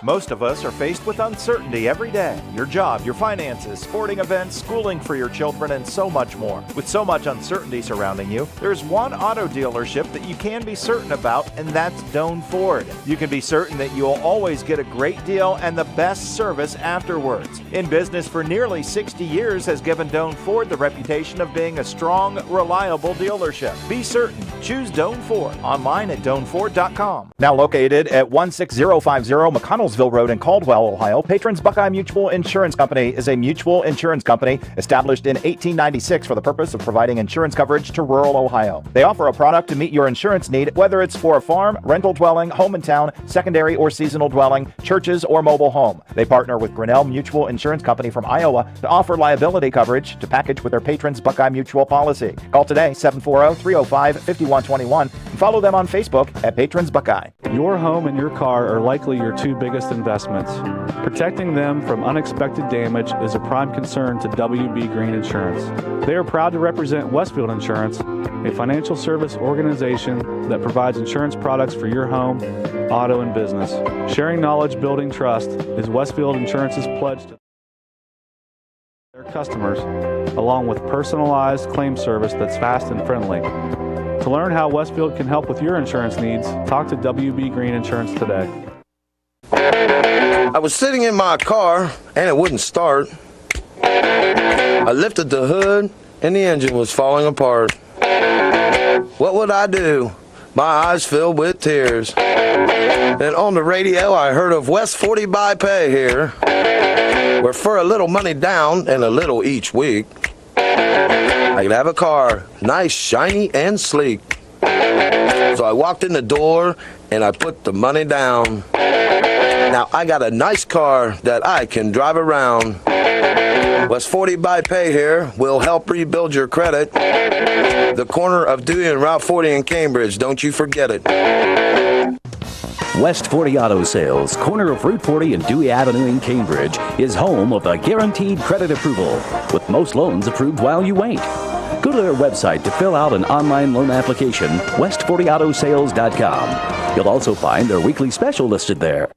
Most of us are faced with uncertainty every day. Your job, your finances, sporting events, schooling for your children, and so much more. With so much uncertainty surrounding you, there's one auto dealership that you can be certain about, and that's Doan Ford. You can be certain that you'll always get a great deal and the best service afterwards. In business for nearly 60 years has given Doan Ford the reputation of being a strong, reliable dealership. Be certain. Choose Doan Ford online at DoanFord.com. Now located at 16050 McConnellsville Road in Caldwell, Ohio, Patrons Buckeye Mutual Insurance Company is a mutual insurance company established in 1896 for the purpose of providing insurance coverage to rural Ohio. They offer a product to meet your insurance need, whether it's for a farm, rental dwelling, home in town, secondary or seasonal dwelling, churches, or mobile home. They partner with Grinnell Mutual Insurance Company from Iowa to offer liability coverage to package with their Patrons Buckeye Mutual policy. Call today, 740-305-5121, and follow them on Facebook at Patrons Buckeye. Your home and your car are likely your 2 biggest investments. Protecting them from unexpected damage is a prime concern to WB Green Insurance. They are proud to represent Westfield Insurance, a financial service organization that provides insurance products for your home, auto, and business. Sharing knowledge, building trust is Westfield Insurance's pledge to their customers, along with personalized claim service that's fast and friendly. To learn how Westfield can help with your insurance needs, talk to WB Green Insurance today. I was sitting in my car and it wouldn't start. I lifted the hood and the engine was falling apart. What would I do? My eyes filled with tears. And on the radio I heard of West 40 by Pay here, where for a little money down and a little each week, I could have a car, nice, shiny, and sleek. So I walked in the door and I put the money down. Now I got a nice car that I can drive around. West 40 by Pay here will help rebuild your credit. The corner of Dewey and Route 40 in Cambridge, don't you forget it. West 40 Auto Sales, corner of Route 40 and Dewey Avenue in Cambridge, is home of the guaranteed credit approval, with most loans approved while you wait. Go to their website to fill out an online loan application, west40autosales.com. You'll also find their weekly special listed there.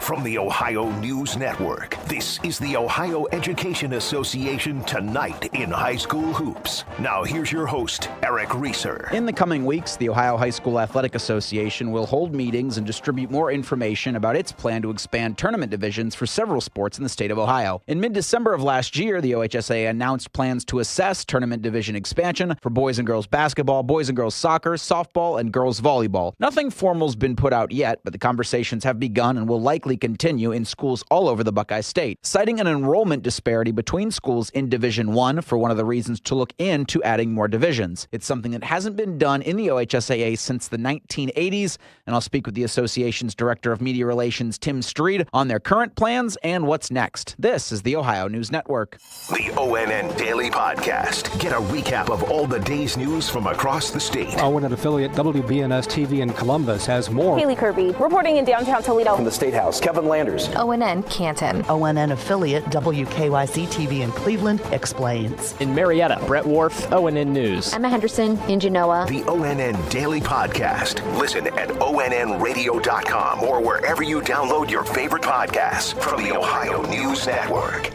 From the Ohio News Network, this is the Ohio Education Association Tonight in High School Hoops. Now here's your host, Eric Reeser. In the coming weeks, the Ohio High School Athletic Association will hold meetings and distribute more information about its plan to expand tournament divisions for several sports in the state of Ohio. In mid-December of last year, the OHSAA announced plans to assess tournament division expansion for boys and girls basketball, boys and girls soccer, softball, and girls volleyball. Nothing formal's been put out yet, but the conversations have begun and will likely continue in schools all over the Buckeye State, citing an enrollment disparity between schools in Division I for one of the reasons to look into adding more divisions. It's something that hasn't been done in the OHSAA since the 1980s, and I'll speak with the association's Director of Media Relations, Tim Streed, on their current plans and what's next. This is the Ohio News Network. The ONN Daily Podcast. Get a recap of all the day's news from across the state. ONN affiliate WBNS TV in Columbus has more. Haley Kirby reporting in downtown Toledo. From the State House, Kevin Landers. ONN Canton. ONN affiliate WKYC TV in Cleveland explains. In Marietta, Brett Wharf, ONN News. Emma Henderson in Genoa. The ONN Daily Podcast. Listen at ONNradio.com or wherever you download your favorite podcasts from the Ohio News Network.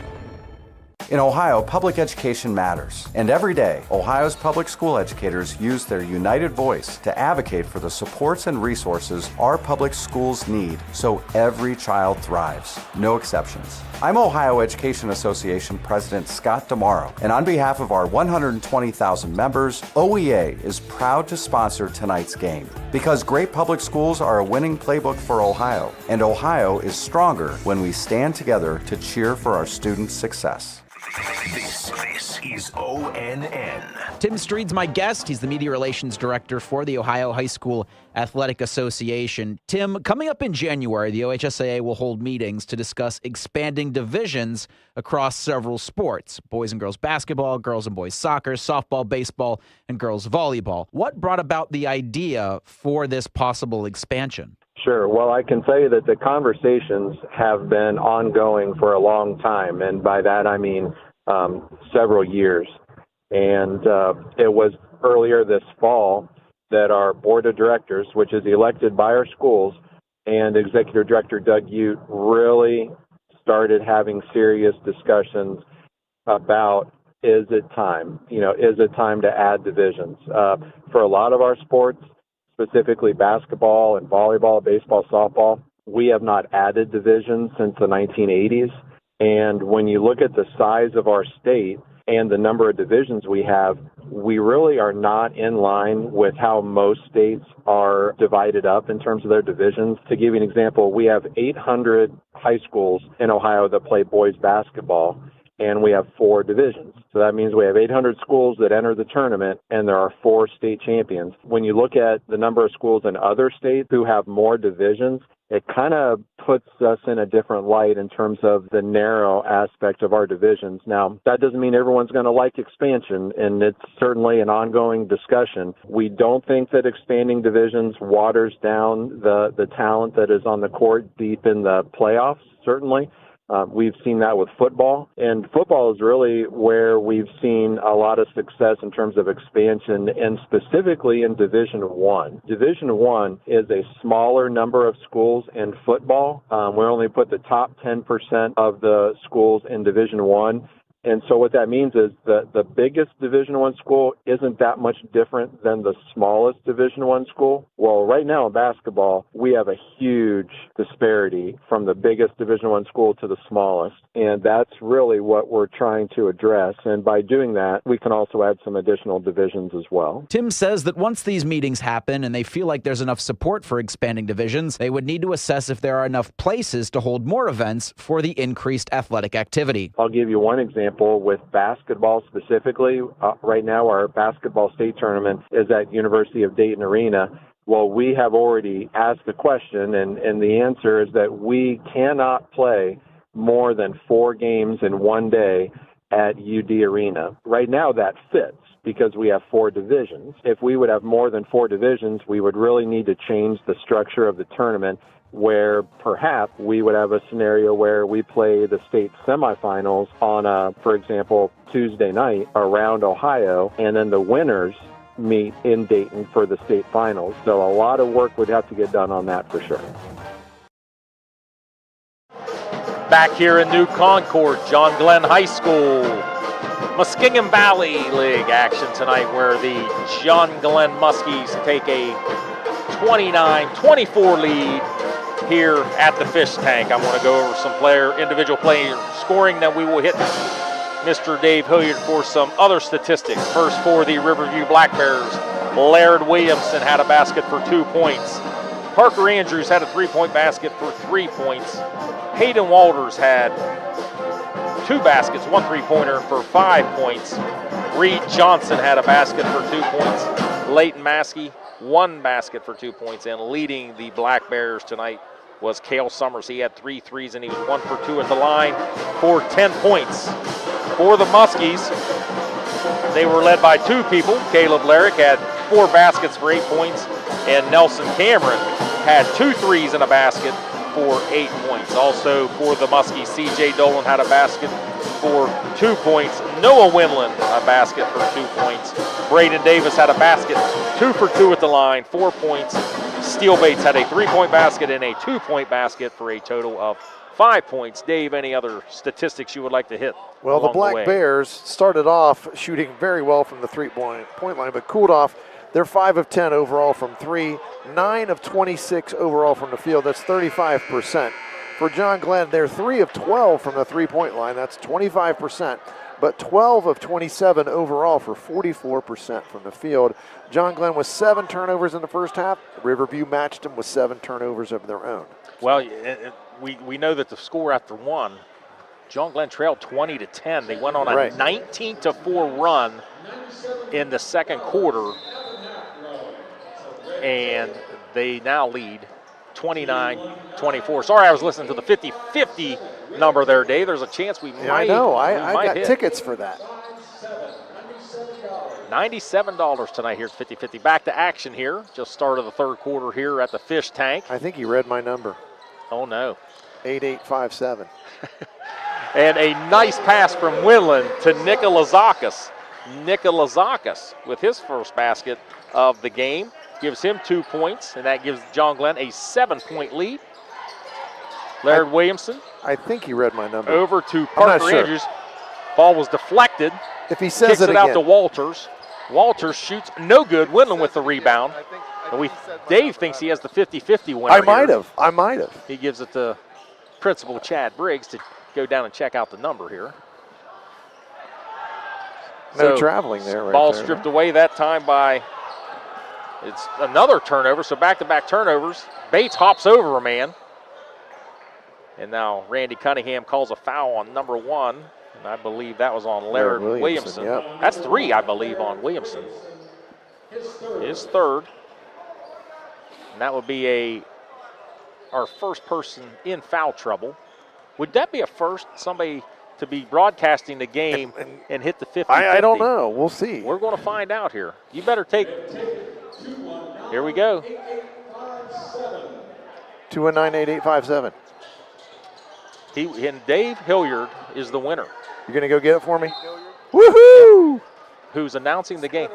In Ohio, public education matters. And every day, Ohio's public school educators use their united voice to advocate for the supports and resources our public schools need so every child thrives. No exceptions. I'm Ohio Education Association President Scott DeMauro, and on behalf of our 120,000 members, OEA is proud to sponsor tonight's game. Because great public schools are a winning playbook for Ohio, and Ohio is stronger when we stand together to cheer for our students' success. This is ONN. Tim Streed's my guest. He's the Media Relations Director for the Ohio High School Athletic Association. Tim, coming up in January, the OHSAA will hold meetings to discuss expanding divisions across several sports: boys and girls basketball, girls and boys soccer, softball, baseball, and girls volleyball. What brought about the idea for this possible expansion? Sure. Well, I can tell you that the conversations have been ongoing for a long time, and by that I mean several years. And it was earlier this fall that our board of directors, which is elected by our schools, and Executive Director Doug Ute really started having serious discussions about, is it time? Is it time to add divisions? For a lot of our sports, specifically basketball and volleyball, baseball, softball, we have not added divisions since the 1980s. And when you look at the size of our state and the number of divisions we have, we really are not in line with how most states are divided up in terms of their divisions. To give you an example, we have 800 high schools in Ohio that play boys basketball, and we have 4 divisions. So that means we have 800 schools that enter the tournament, and there are 4 state champions. When you look at the number of schools in other states who have more divisions, it kind of puts us in a different light in terms of the narrow aspect of our divisions. Now, that doesn't mean everyone's going to like expansion, and it's certainly an ongoing discussion. We don't think that expanding divisions waters down the talent that is on the court deep in the playoffs, certainly. We've seen that with football, and football is really where we've seen a lot of success in terms of expansion, and specifically in Division I. Division I is a smaller number of schools in football. We only put the top 10% of the schools in Division I. And so what that means is that the biggest Division I school isn't that much different than the smallest Division I school. Well, right now in basketball, we have a huge disparity from the biggest Division I school to the smallest. And that's really what we're trying to address. And by doing that, we can also add some additional divisions as well. Tim says that once these meetings happen and they feel like there's enough support for expanding divisions, they would need to assess if there are enough places to hold more events for the increased athletic activity. I'll give you one example. example, with basketball specifically, right now our basketball state tournament is at University of Dayton Arena. Well, we have already asked the question, and the answer is that we cannot play more than 4 games in one day at UD Arena. Right now that fits because we have 4 divisions. If we would have more than 4 divisions, we would really need to change the structure of the tournament, where perhaps we would have a scenario where we play the state semifinals on a, for example, Tuesday night around Ohio, and then the winners meet in Dayton for the state finals. So a lot of work would have to get done on that for sure. Back here in New Concord, John Glenn High School, Muskingum Valley League action tonight, where the John Glenn Muskies take a 29-24 lead here at the Fish Tank. I want to go over some individual player scoring, then we will hit Mr. Dave Hilliard for some other statistics. First for the Riverview Black Bears, Laird Williamson had a basket for 2 points. Parker Andrews had a 3-point basket for 3 points. Hayden Walters had 2 baskets, 1 3-pointer for 5 points. Reed Johnson had a basket for 2 points. Leighton Maskey, 1 basket for 2 points. And leading the Black Bears tonight was Cale Summers. He had 3 threes and he was 1 for 2 at the line for 10 points. For the Muskies, they were led by 2 people. Caleb Larrick had 4 baskets for 8 points, and Nelson Cameron had 2 threes and a basket for 8 points. Also for the Muskies, C.J. Dolan had a basket for 2 points. Noah Winland a basket for 2 points. Braden Davis had a basket, 2 for 2 at the line, 4 points. Steele Bates had a 3-point basket and a 2-point basket for a total of 5 points. Dave, any other statistics you would like to hit? Well, the Black Bears started off shooting very well from the 3-point line, but cooled off. They're 5 of 10 overall from 3, 9 of 26 overall from the field. That's 35%. For John Glenn, they're 3 of 12 from the 3-point line. That's 25%, but 12 of 27 overall for 44% from the field. John Glenn with 7 turnovers in the first half. Riverview matched them with 7 turnovers of their own. Well, we know that the score after 1, John Glenn trailed 20-10. They went on a 19-4 run in the second quarter, and they now lead 29-24. Sorry, I was listening to the 50-50 number there, Dave. There's a chance we might. I know. I got hit. tickets for that. $97 tonight here at 50-50. Back to action here. Just started the third quarter here at the Fish Tank. I think he read my number. Oh, no. 8857. And a nice pass from Winland to Nikolazakis. Nikolazakis with his first basket of the game gives him 2 points, and that gives John Glenn a 7-point lead. Laird Williamson. I think he read my number. Over to Parker Andrews. Ball was deflected. If he says kicks it out again. to Walters. Walters shoots no good. Winland with the rebound. And Dave thinks he has the 50-50 winner. I might have. He gives it to Principal Chad Briggs to go down and check out the number here. No traveling there. Right ball there, stripped away that time by, it's another turnover, so back-to-back turnovers. Bates hops over a man. And now Randy Cunningham calls a foul on number 1. And I believe that was on Laird Williamson. Yep. That's 3, I believe, on Williamson. His third. And that would be our first person in foul trouble. Would that be a first, somebody to be broadcasting the game and hit the 50-50? I don't know. We'll see. We're going to find out here. You better take. Here we go. 219-8857. And Dave Hilliard is the winner. You're going to go get it for me? Woohoo! Who's announcing the game.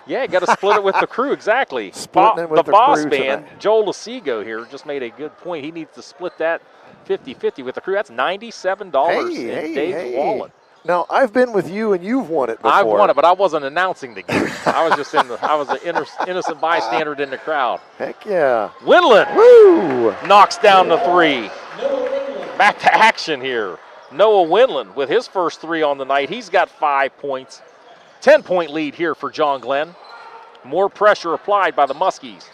Yeah, got to split it with the crew, exactly. Splitting it with the boss crew man, tonight. Joel Lasigo here, just made a good point. He needs to split that 50-50 with the crew. That's $97 in Dave's wallet. Now, I've been with you and you've won it before. I've won it, but I wasn't announcing the game. I was just I was an innocent bystander in the crowd. Heck yeah. Winland knocks down the 3. Back to action here. Noah Winland with his first 3 on the night. He's got 5 points. 10-point lead here for John Glenn. More pressure applied by the Muskies.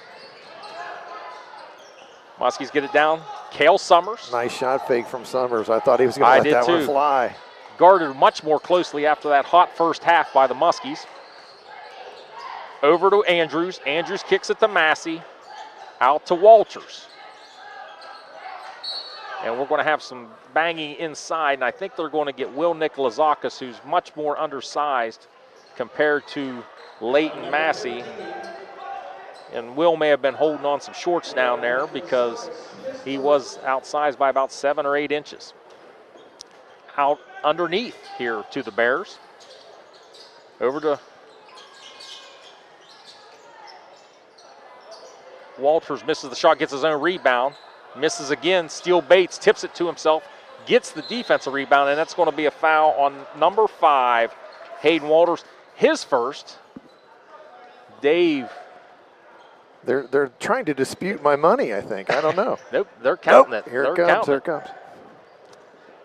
Muskies get it down. Cale Summers. Nice shot fake from Summers. I thought he was going to let that one fly. guarded much more closely after that hot first half by the Muskies. Over to Andrews. Andrews kicks it to Massey. Out to Walters. And we're going to have some banging inside, and I think they're going to get Will Nikolazakis, who's much more undersized compared to Leighton Massey. And Will may have been holding on some shorts down there because he was outsized by about 7 or 8 inches. Out underneath here to the Bears. Over to Walters, misses the shot, gets his own rebound. Misses again. Steele Bates tips it to himself, gets the defensive rebound, and that's going to be a foul on number 5, Hayden Walters. His first. Dave. They're trying to dispute my money, I think. I don't know. Nope, they're counting it. Here They're it comes. counting Here it. it comes.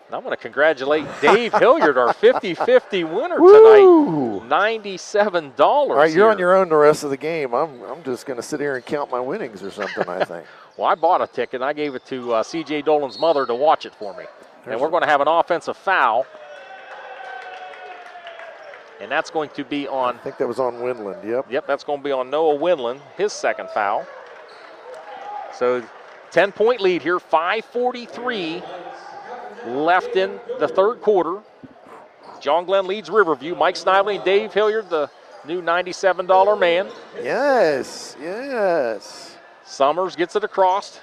And I'm going to congratulate Dave Hilliard, our 50-50 winner tonight. $97. All right, you're on your own the rest of the game. I'm just going to sit here and count my winnings or something, I think. Well, I bought a ticket, and I gave it to C.J. Dolan's mother to watch it for me. And we're going to have an offensive foul. And that's going to be on... I think that was on Windland, yep. Yep, that's going to be on Noah Windland, his second foul. So 10-point lead here, 5:43 left in the third quarter. John Glenn leads Riverview. Mike Snively and Dave Hilliard, the new $97 man. Yes, yes. Summers gets it across.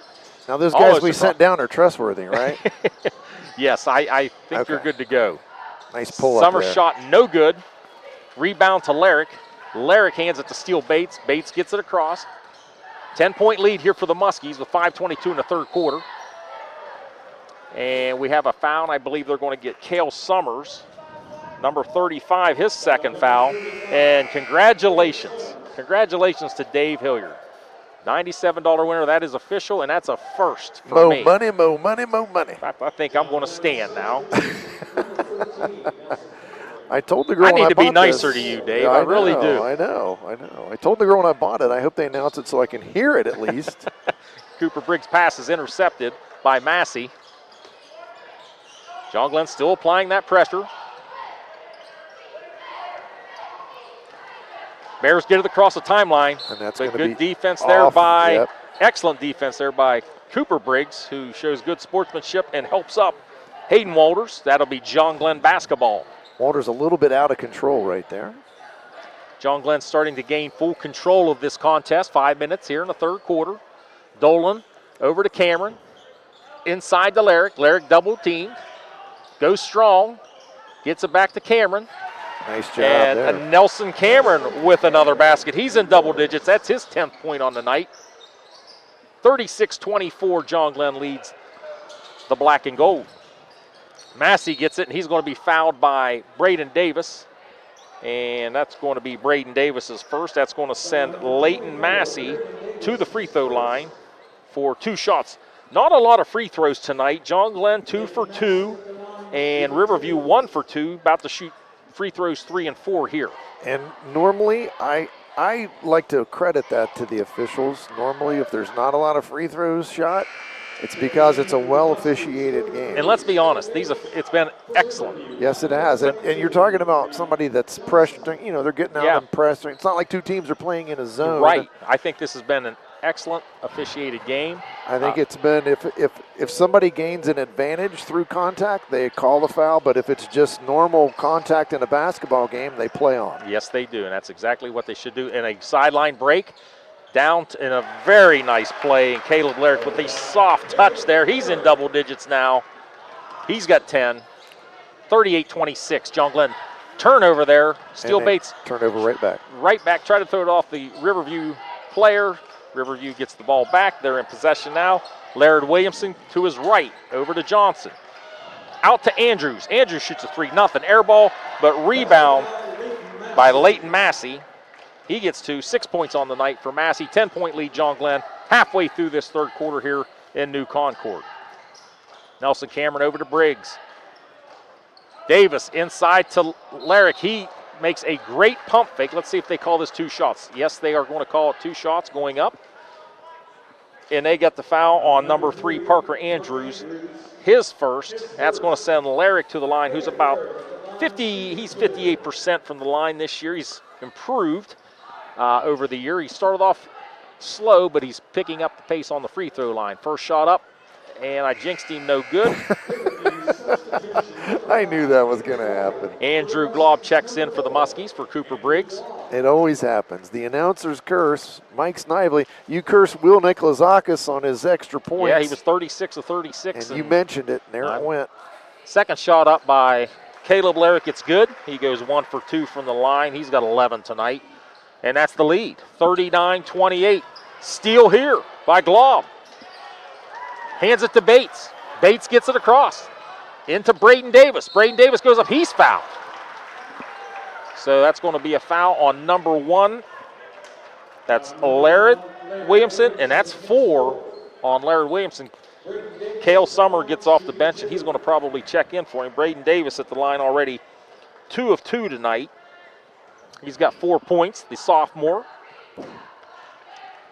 Now those guys we sent down are trustworthy, right? Yes, I think you're good to go. Nice pull up Summers there. shot no good. Rebound to Larrick. Larrick hands it to Steele Bates. Bates gets it across. 10-point lead here for the Muskies with 5:22 in the third quarter. And we have a foul, and I believe they're going to get Cale Summers, number 35, his second foul. And congratulations. Congratulations to Dave Hilliard. $97 winner, that is official, and that's a first for me. More money, more money, more money. I think I'm going to stand now. I told the girl I when need I to be bought nicer this- to you, Dave. Yeah, I really know, do. I know. I told the girl when I bought it, I hope they announce it so I can hear it at least. Cooper Briggs' pass is intercepted by Massey. John Glenn still applying that pressure. Bears get it across the timeline. And that's But going to good be defense there off. by, Yep. excellent defense there by Cooper Briggs, who shows good sportsmanship and helps up Hayden Walters. That'll be John Glenn basketball. Walter's a little bit out of control right there. John Glenn starting to gain full control of this contest. 5 minutes here in the third quarter. Dolan over to Cameron. Inside to Larrick. Larrick double teamed. Goes strong. Gets it back to Cameron. Nice job And there. Nelson Cameron with another basket. He's in double digits. That's his 10th point on the night. 36-24, John Glenn leads the black and gold. Massey gets it, and he's going to be fouled by Braden Davis. And that's going to be Braden Davis's first. That's going to send Leighton Massey to the free throw line for 2 shots. Not a lot of free throws tonight. John Glenn 2 for 2, and Riverview 1 for 2. About to shoot free throws 3 and 4 here. And normally, I like to credit that to the officials. Normally, if there's not a lot of free throws shot, it's because it's a well-officiated game. And let's be honest, it's been excellent. Yes, it has. And you're talking about somebody that's pressuring, they're getting out and pressuring. It's not like two teams are playing in a zone. Right. I think this has been an excellent officiated game. I think it's been, if somebody gains an advantage through contact, they call the foul. But if it's just normal contact in a basketball game, they play on. Yes, they do, and that's exactly what they should do. In a sideline break, down in a very nice play, and Caleb Larrick with a soft touch there. He's in double digits now. He's got 10. 38-26, John Glenn. Turnover there. Steele Bates. Turnover right back. Right back. Try to throw it off the Riverview player. Riverview gets the ball back. They're in possession now. Laird Williamson to his right. Over to Johnson. Out to Andrews. Andrews shoots a 3-0 air ball, but rebound by Leighton Massey. He gets 6 points on the night for Massey. 10-point lead, John Glenn, halfway through this third quarter here in New Concord. Nelson Cameron over to Briggs. Davis inside to Larrick. He makes a great pump fake. Let's see if they call this 2 shots. Yes, they are going to call it 2 shots going up. and they got the foul on number 3, Parker Andrews. His first. That's going to send Larrick to the line, who's about 50. He's 58% from the line this year. He's improved over the year. He started off slow, but he's picking up the pace on the free throw line. First shot up, and I jinxed him, no good. I knew that was going to happen. Andrew Glob checks in for the Muskies for Cooper Briggs. It always happens. The announcers curse. Mike Snively, you curse Will Nikolazakis on his extra points. Yeah, he was 36 of 36. And you mentioned it, and there it went. Second shot up by Caleb Larrick. It's good. He goes 1 for 2 from the line. He's got 11 tonight. And that's the lead, 39-28. Steal here by Glob. Hands it to Bates. Bates gets it across. Into Braden Davis. Braden Davis goes up. He's fouled. So that's going to be a foul on number 1. That's Laird Williamson, and that's 4 on Laird Williamson. Cale Summer gets off the bench, and he's going to probably check in for him. Braden Davis at the line already 2 of 2 tonight. He's got 4 points, the sophomore.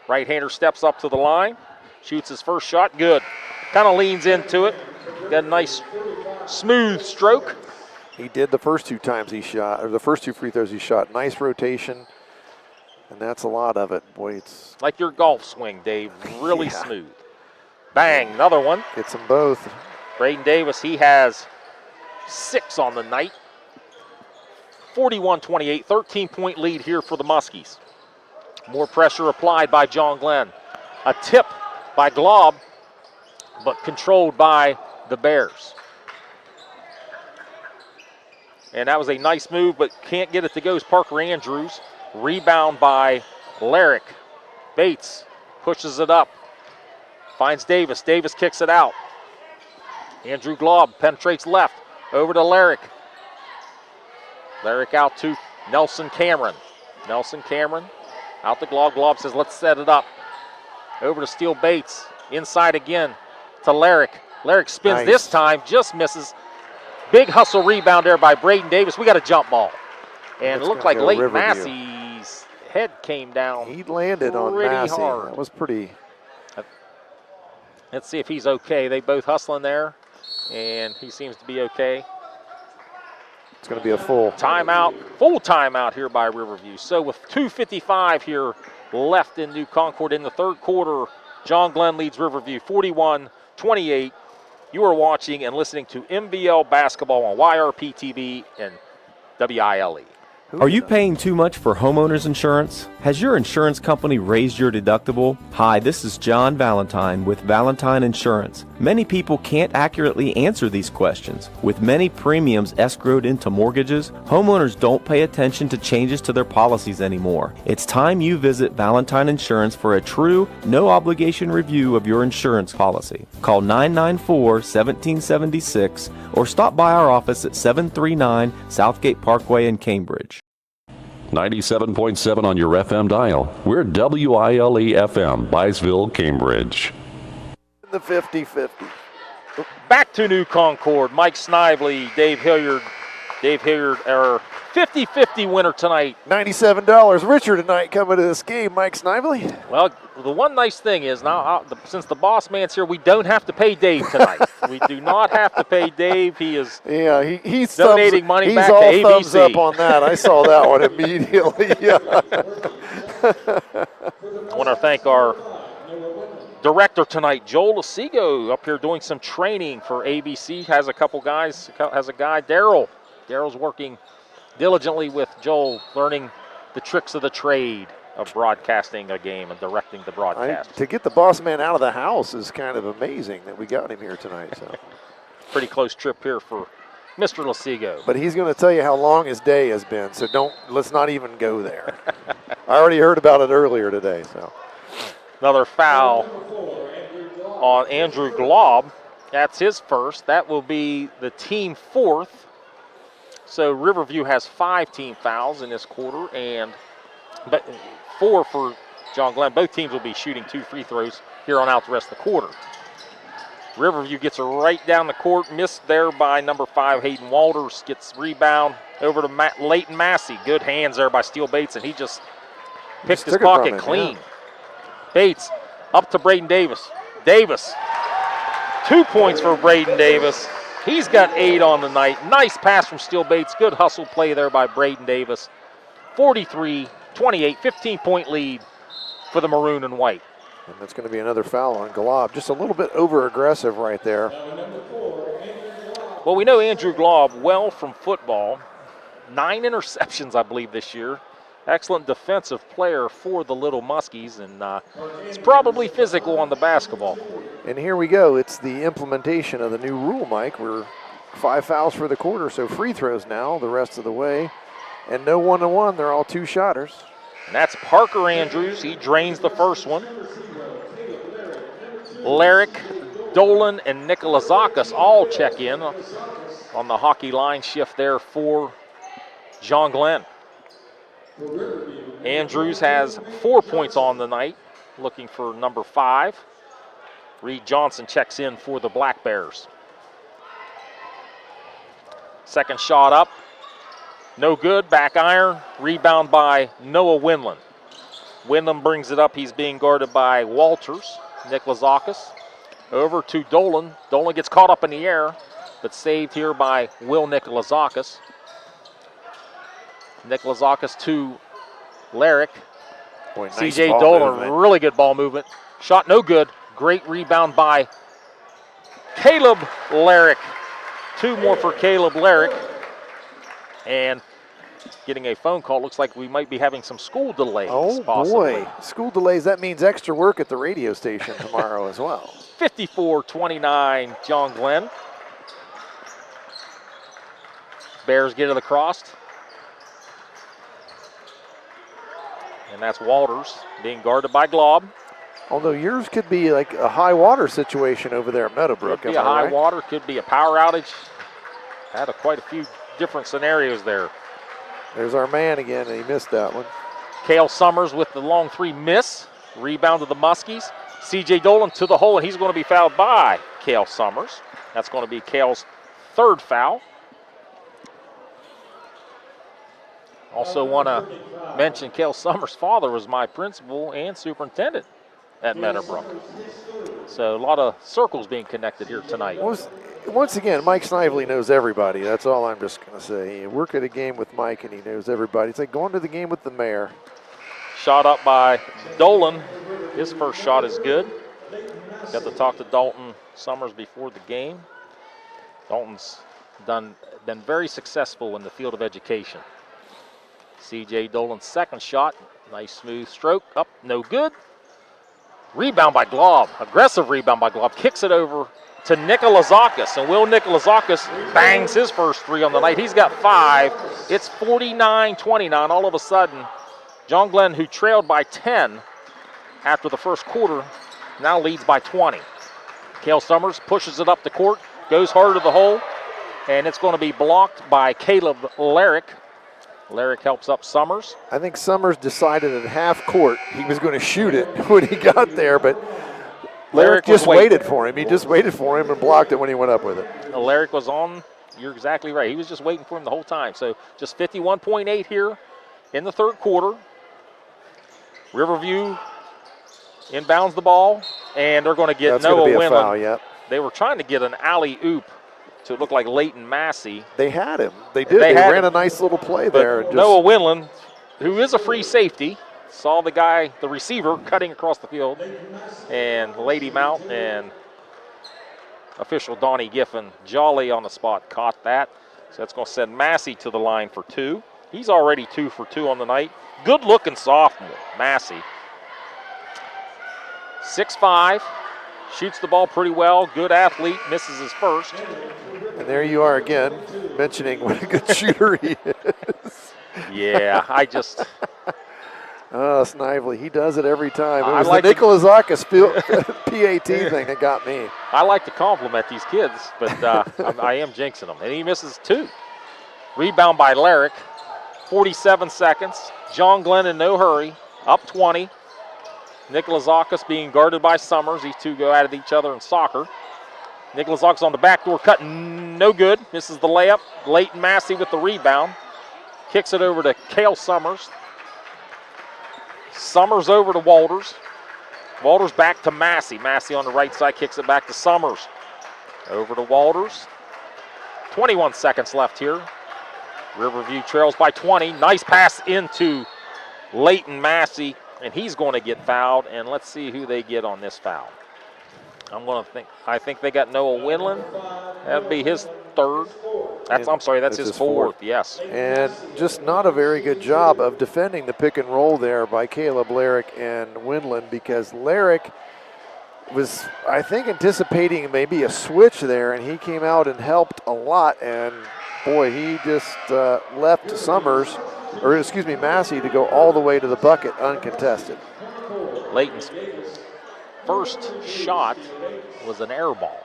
Right-hander steps up to the line, shoots his first shot, good. Kind of leans into it. Got a nice smooth stroke. He did the first 2 times he shot, or the first 2 free throws he shot. Nice rotation, and that's a lot of it. Boy, it's like your golf swing, Dave. Really smooth. Bang, another one. Gets them both. Braden Davis, he has 6 on the night. 41-28, 13-point lead here for the Muskies. More pressure applied by John Glenn. A tip by Glob, but controlled by the Bears. And that was a nice move, but can't get it to go is Parker Andrews. Rebound by Larrick. Bates pushes it up. Finds Davis. Davis kicks it out. Andrew Glob penetrates left. Over to Larrick. Larrick out to Nelson Cameron. Nelson Cameron out to Glob. Glob says, let's set it up. Over to Steele Bates. Inside again to Larrick. Larrick spins this time, just misses. Big hustle rebound there by Braden Davis. We got a jump ball. And it looked like Leighton Massey's head came down. He landed on Massey. Hard. That was pretty. Let's see if he's okay. They both hustling there, and he seems to be okay. It's going to be a full timeout here by Riverview. So with 2:55 here left in New Concord in the third quarter, John Glenn leads Riverview 41-28. You are watching and listening to MVL basketball on YRP TV and WILE. Are you paying too much for homeowners insurance? Has your insurance company raised your deductible? Hi, this is John Valentine with Valentine Insurance. Many people can't accurately answer these questions. With many premiums escrowed into mortgages, homeowners don't pay attention to changes to their policies anymore. It's time you visit Valentine Insurance for a true, no-obligation review of your insurance policy. Call 994-1776 or stop by our office at 739 Southgate Parkway in Cambridge. 97.7 on your FM dial. We're WILE-FM, Byesville, Cambridge. The 50-50. Back to New Concord. Mike Snively, Dave Hilliard. Dave Hilliard, our 50-50 winner tonight. $97 richer tonight coming to this game, Mike Snively. Well, the one nice thing is now, since the boss man's here, we don't have to pay Dave tonight. We do not have to pay Dave. He is he's donating money back to ABC. He's all thumbs up on that. I saw that one immediately. I want to thank our director tonight, Joel Lasigo, up here doing some training for ABC. Has a couple guys, has a guy, Daryl. Daryl's working diligently with Joel, learning the tricks of the trade of broadcasting a game and directing the broadcast. To get the boss man out of the house is kind of amazing that we got him here tonight. So, pretty close trip here for Mr. Lasigo. But he's going to tell you how long his day has been, so let's not even go there. I already heard about it earlier today. So another foul on Andrew Glob. That's his first. That will be the team fourth. So Riverview has 5 team fouls in this quarter, but 4 for John Glenn. Both teams will be shooting 2 free throws here on out the rest of the quarter. Riverview gets it right down the court, missed there by number 5, Hayden Walters. Gets rebound over to Leighton Massey. Good hands there by Steele Bates, and he just picked his pocket clean. Yeah. Bates Up to Braden Davis. Davis, 2 points for Braden Davis. He's got 8 on the night. Nice pass from Steele Bates. Good hustle play there by Braden Davis. 43-28, 15-point lead for the maroon and white. And that's going to be another foul on Glob. Just a little bit over-aggressive right there. Well, we know Andrew Glob well from football. 9 interceptions, I believe, this year. Excellent defensive player for the Little Muskies, and it's probably physical on the basketball court. And here we go. It's the implementation of the new rule, Mike. We're 5 fouls for the quarter, so free throws now the rest of the way. And no one-to-one. They're all 2-shotters. And that's Parker Andrews. He drains the first one. Larrick, Dolan, and Nikolazakis all check in on the hockey line shift there for John Glenn. Andrews has 4 points on the night, looking for number 5. Reed Johnson checks in for the Black Bears. Second shot up, no good, back iron, rebound by Noah Winland. Winland brings it up, he's being guarded by Walters. Nikolazakis over to Dolan. Dolan gets caught up in the air, but saved here by Will Nikolazakis. Nikolazakis to Larrick. Boy, nice C.J. ball Dolan, movement. really good ball movement. Shot no good. Great rebound by Caleb Larrick. 2 more for Caleb Larrick. And getting a phone call. Looks like we might be having some school delays. Oh, possibly. boy. School delays, that means extra work at the radio station tomorrow as well. 54-29, John Glenn. Bears get it across. And that's Walters being guarded by Glob. Although yours could be like a high water situation over there at Meadowbrook. Could be a high water, could be a power outage. Had quite a few different scenarios there. There's our man again, and he missed that one. Cale Summers with the long 3 miss. Rebound to the Muskies. C.J. Dolan to the hole, and he's going to be fouled by Cale Summers. That's going to be Cale's 3rd foul. Also want to mention Cale Summers' father was my principal and superintendent at Meadowbrook. So a lot of circles being connected here tonight. Once again, Mike Snively knows everybody. That's all I'm just going to say. You work at a game with Mike, and he knows everybody. It's like going to the game with the mayor. Shot up by Dolan. His first shot is good. Got to talk to Dalton Summers before the game. Dalton's been very successful in the field of education. C.J. Dolan's second shot. Nice smooth stroke. Up, no good. Rebound by Glob. Aggressive rebound by Glob. Kicks it over to Nikolazakis. And Will Nikolazakis bangs his first 3 on the night. He's got 5. It's 49-29. All of a sudden, John Glenn, who trailed by 10 after the first quarter, now leads by 20. Cale Summers pushes it up the court, goes hard to the hole, and it's going to be blocked by Caleb Larrick. Larrick helps up Summers. I think Summers decided at half court he was going to shoot it when he got there, but Larrick just waited for him. He just waited for him and blocked it when he went up with it. Larrick was on. You're exactly right. He was just waiting for him the whole time. So just 51.8 here in the 3rd quarter. Riverview inbounds the ball, and they're going to get Noah Winland. Foul, yep. They were trying to get an alley-oop to look like Leighton Massey. They had him. They did. They ran a nice little play there. But Noah Winland, who is a free safety, saw the guy, the receiver, cutting across the field and laid him out, and official Donnie Giffen, jolly on the spot, caught that. So that's going to send Massey to the line for 2. He's already 2 for 2 on the night. Good-looking sophomore, Massey. 6'5", shoots the ball pretty well. Good athlete, misses his first. And there you are again, mentioning what a good shooter he is. Yeah, I just... Oh, Snively, he does it every time. It was the Nikolazakis PAT thing that got me. I like to compliment these kids, but I am jinxing them. And he misses 2. Rebound by Larrick. 47 seconds. John Glenn in no hurry. Up 20. Nikolazakis being guarded by Summers. These two go at each other in soccer. Nikolazakis on the backdoor cut, no good. Misses the layup. Leighton Massey with the rebound. Kicks it over to Cale Summers. Summers over to Walters. Walters back to Massey. Massey on the right side kicks it back to Summers. Over to Walters. 21 seconds left here. Riverview trails by 20. Nice pass into Leighton Massey, and he's going to get fouled. And let's see who they get on this foul. I think they got Noah Winland. That'd be his third. That's his fourth. Yes. And just not a very good job of defending the pick and roll there by Caleb Larrick and Winland, because Larrick was, I think, anticipating maybe a switch there, and he came out and helped a lot. And boy, he just left Massey to go all the way to the bucket uncontested. Leighton's first shot was an air ball.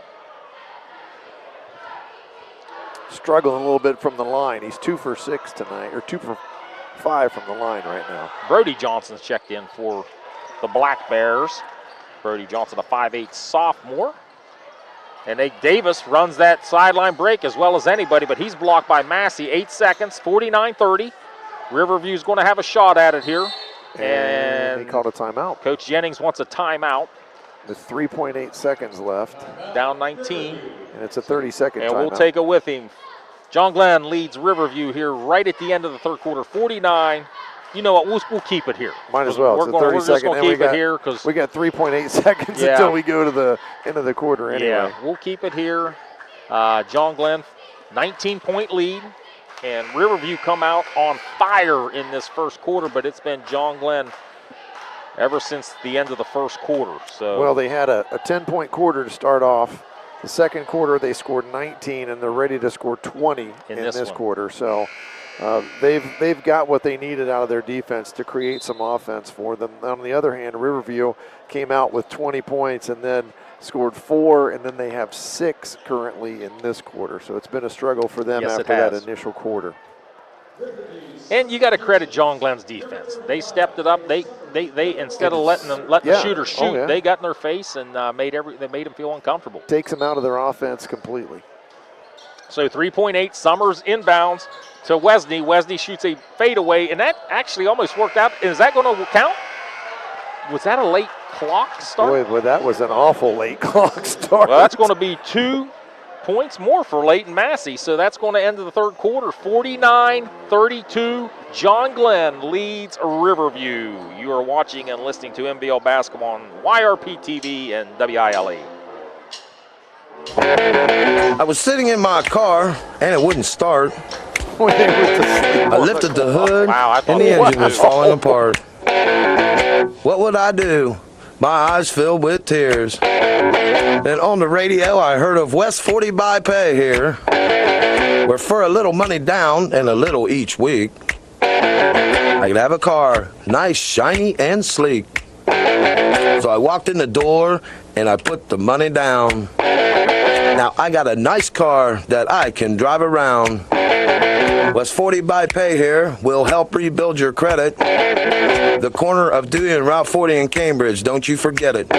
Struggling a little bit from the line. He's 2 for 6 tonight, or 2 for 5 from the line right now. Brody Johnson's checked in for the Black Bears. Brody Johnson, a 5'8" sophomore. And Nate Davis runs that sideline break as well as anybody, but he's blocked by Massey. 8 seconds, 49-30. Riverview's going to have a shot at it here. And he called a timeout. Coach Jennings wants a timeout. With 3.8 seconds left. Down 19. And it's a 30-second timeout. And we'll take it with him. John Glenn leads Riverview here right at the end of the third quarter, 49. You know what, we'll keep it here. Might as well. We're just going to keep it here because we got 3.8 seconds until we go to the end of the quarter anyway. Yeah, we'll keep it here. John Glenn, 19-point lead. And Riverview come out on fire in this first quarter, but it's been John Glenn ever since the end of the first quarter. So well, they had a 10-point quarter to start off. The second quarter, they scored 19, and they're ready to score 20 in this quarter. So they've got what they needed out of their defense to create some offense for them. On the other hand, Riverview came out with 20 points and then scored 4, and then they have 6 currently in this quarter. So it's been a struggle for them after that initial quarter. And you got to credit John Glenn's defense. They stepped it up. They instead of letting the shooters shoot, they got in their face and they made them feel uncomfortable. Takes them out of their offense completely. So 3.8, Summers inbounds to Wesney. Wesney shoots a fadeaway, and that actually almost worked out. Is that going to count? Was that a late clock start? Boy, that was an awful late clock start. Well, that's going to be 2 points more for Leighton Massey, so that's going to end the third quarter. 49-32, John Glenn leads Riverview. You are watching and listening to NBL basketball on YRP TV and WILE. I was sitting in my car and it wouldn't start. I lifted the hood and the engine was falling apart. What would I do? My eyes filled with tears. Then on the radio I heard of West 40 by Pay here, where for a little money down and a little each week, I could have a car, nice, shiny, and sleek. So I walked in the door and I put the money down. Now I got a nice car that I can drive around. West 40 by Pay here will help rebuild your credit. The corner of Dewey and Route 40 in Cambridge, don't you forget it.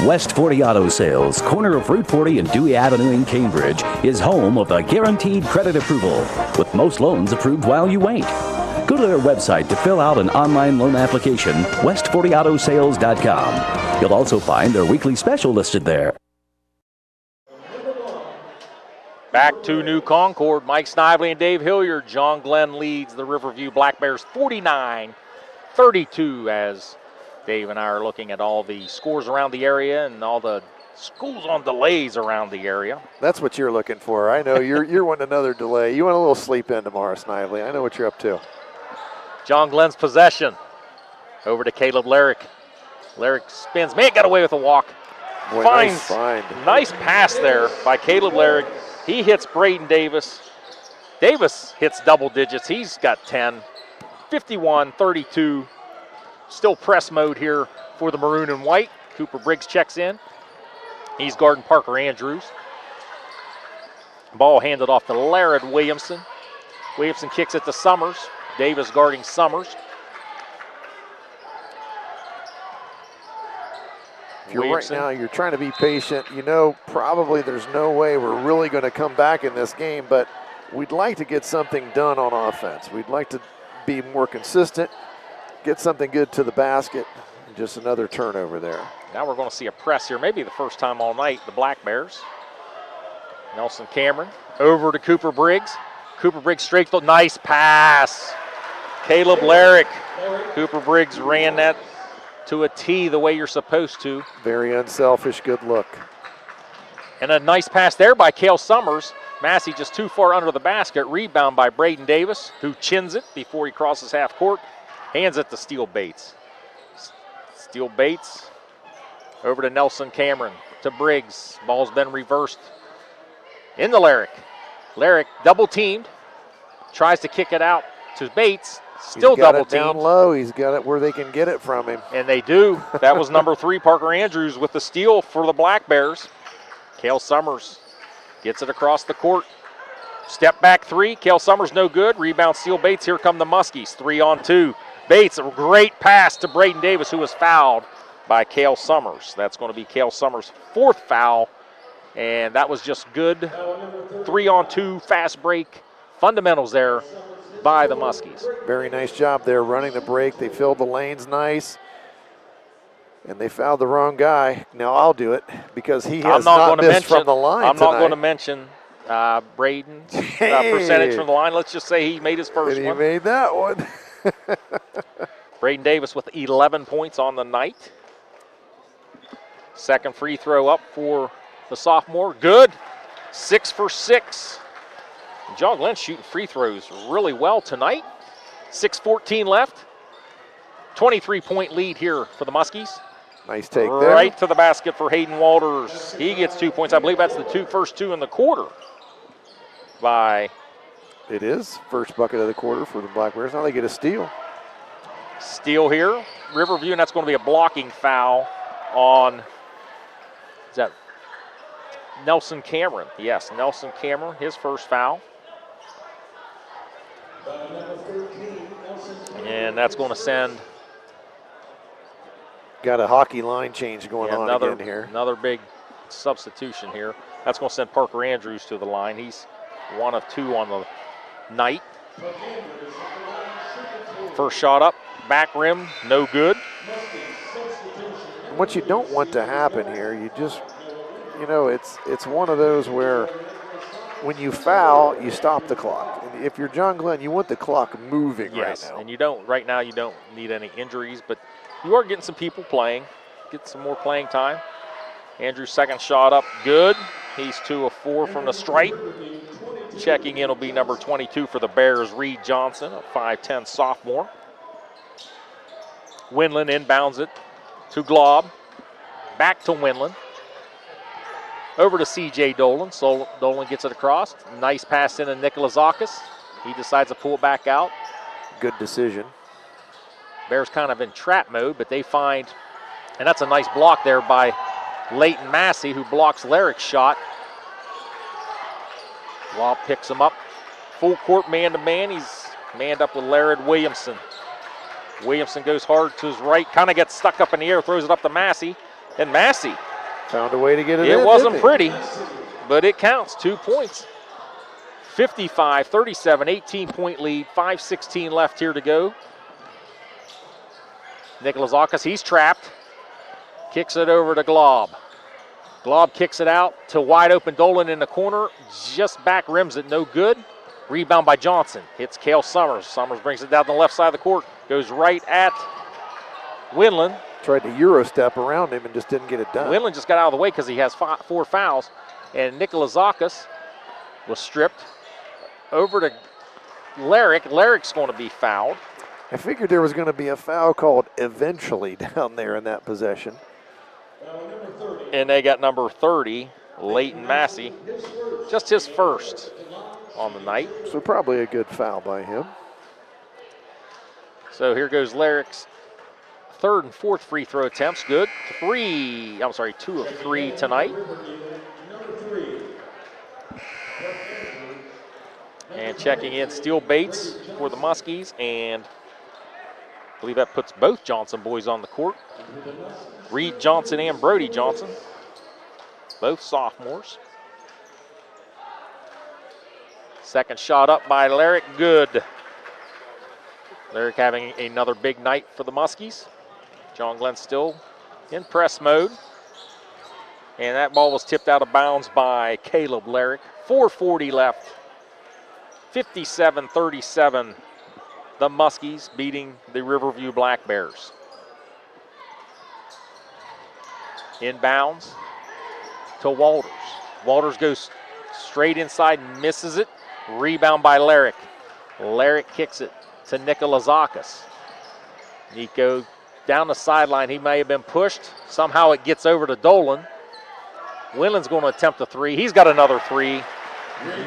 West 40 Auto Sales, corner of Route 40 and Dewey Avenue in Cambridge, is home of the guaranteed credit approval, with most loans approved while you wait. Go to their website to fill out an online loan application, west40autosales.com. You'll also find their weekly special listed there. Back to New Concord, Mike Snively and Dave Hilliard. John Glenn leads the Riverview Black Bears 49-32 as Dave and I are looking at all the scores around the area and all the schools on delays around the area. That's what you're looking for. I know you're wanting another delay. You want a little sleep in tomorrow, Snively. I know what you're up to. John Glenn's possession over to Caleb Larrick. Larrick spins. Man, got away with a walk. Boy, nice pass there by Caleb Larrick. He hits Braden Davis. Davis hits double digits. He's got 10. 51-32. Still press mode here for the maroon and white. Cooper Briggs checks in. He's guarding Parker Andrews. Ball handed off to Laird Williamson. Williamson kicks it to Summers. Davis guarding Summers. Right now, you're trying to be patient. You know, probably there's no way we're really going to come back in this game, but we'd like to get something done on offense. We'd like to be more consistent, get something good to the basket. Just another turnover there. Now we're going to see a press here, maybe the first time all night, the Black Bears. Nelson Cameron over to Cooper Briggs. Cooper Briggs straight to nice pass. Caleb Larrick. Cooper Briggs ran that to a T the way you're supposed to. Very unselfish, good look. And a nice pass there by Cale Summers. Massey just too far under the basket. Rebound by Braden Davis, who chins it before he crosses half court. Hands it to Steele Bates. Steele Bates over to Nelson Cameron, to Briggs. Ball's been reversed into Larrick. Larrick double teamed, tries to kick it out to Bates. Still double teamed. Down low. He's got it where they can get it from him. And they do. That was number 3, Parker Andrews, with the steal for the Black Bears. Cale Summers gets it across the court. Step back 3. Cale Summers no good. Rebound Steele Bates. Here come the Muskies. 3-on-2. Bates, a great pass to Braden Davis, who was fouled by Cale Summers. That's going to be Cale Summers' 4th foul. And that was just good 3-on-2 fast break fundamentals there by the Muskies. Very nice job there running the break. They filled the lanes nice. And they fouled the wrong guy. Now I'll do it because he has not missed from the line I'm tonight. not going to mention Braden's percentage from the line. Let's just say he made his first one. He made that one. Braden Davis with 11 points on the night. Second free throw up for the sophomore. Good. 6 for 6. John Glenn shooting free throws really well tonight. 6:14 left. 23-point lead here for the Muskies. Nice take there. Right to the basket for Hayden Walters. He gets 2 points. I believe that's the first two in the quarter. It is. First bucket of the quarter for the Black Bears. Now they get a steal. Steal here. Riverview, and that's going to be a blocking foul on, is that Nelson Cameron? Yes, Nelson Cameron, his first foul. And that's going to send. Got a hockey line change going on again here. Another big substitution here. That's going to send Parker Andrews to the line. He's 1 of 2 on the night. First shot up, back rim, no good. What you don't want to happen here, it's one of those where when you foul, you stop the clock. And if you're John Glenn, you want the clock moving right now. And you don't need any injuries, but you are getting some people playing, get some more playing time. Andrew's second shot up, good. He's 2 of 4 from the stripe. Checking in will be number 22 for the Bears, Reed Johnson, a 5'10 sophomore. Winland inbounds it to Glob. Back to Winland. Over to C.J. Dolan. So Dolan gets it across. Nice pass in to Nikolazakis. He decides to pull it back out. Good decision. Bears kind of in trap mode, but they find, and that's a nice block there by Leighton Massey, who blocks Larrick's shot. Lob picks him up. Full court man-to-man. He's manned up with Laird Williamson. Williamson goes hard to his right, kind of gets stuck up in the air, throws it up to Massey. And Massey found a way to get it in. It wasn't pretty, but it counts. 2 points. 55-37, 18-point lead, 5:16 left here to go. Nikolazakis, he's trapped. Kicks it over to Glob. Glob kicks it out to wide open Dolan in the corner. Just back rims it, no good. Rebound by Johnson. Hits Cale Summers. Summers brings it down the left side of the court. Goes right at Winland. Tried to Euro step around him and just didn't get it done. Winland just got out of the way because he has 4 fouls. And Nikolazakis was stripped. Over to Larrick. Larrick's going to be fouled. I figured there was going to be a foul called eventually down there in that possession. And they got number 30, Leighton Massey. Just his first on the night. So probably a good foul by him. So here goes Larrick's 3rd and 4th free throw attempts. Good. 2 of 3 tonight. And checking in, Steele Bates for the Muskies, and I believe that puts both Johnson boys on the court. Reed Johnson and Brody Johnson, both sophomores. Second shot up by Larrick, good. Larrick having another big night for the Muskies. John Glenn still in press mode. And that ball was tipped out of bounds by Caleb Larrick. 4:40 left. 57-37. The Muskies beating the Riverview Black Bears. Inbounds to Walters. Walters goes straight inside and misses it. Rebound by Larrick. Larrick kicks it to Nikolazakis. Nico down the sideline. He may have been pushed. Somehow it gets over to Dolan. Winland's going to attempt a three. He's got another three.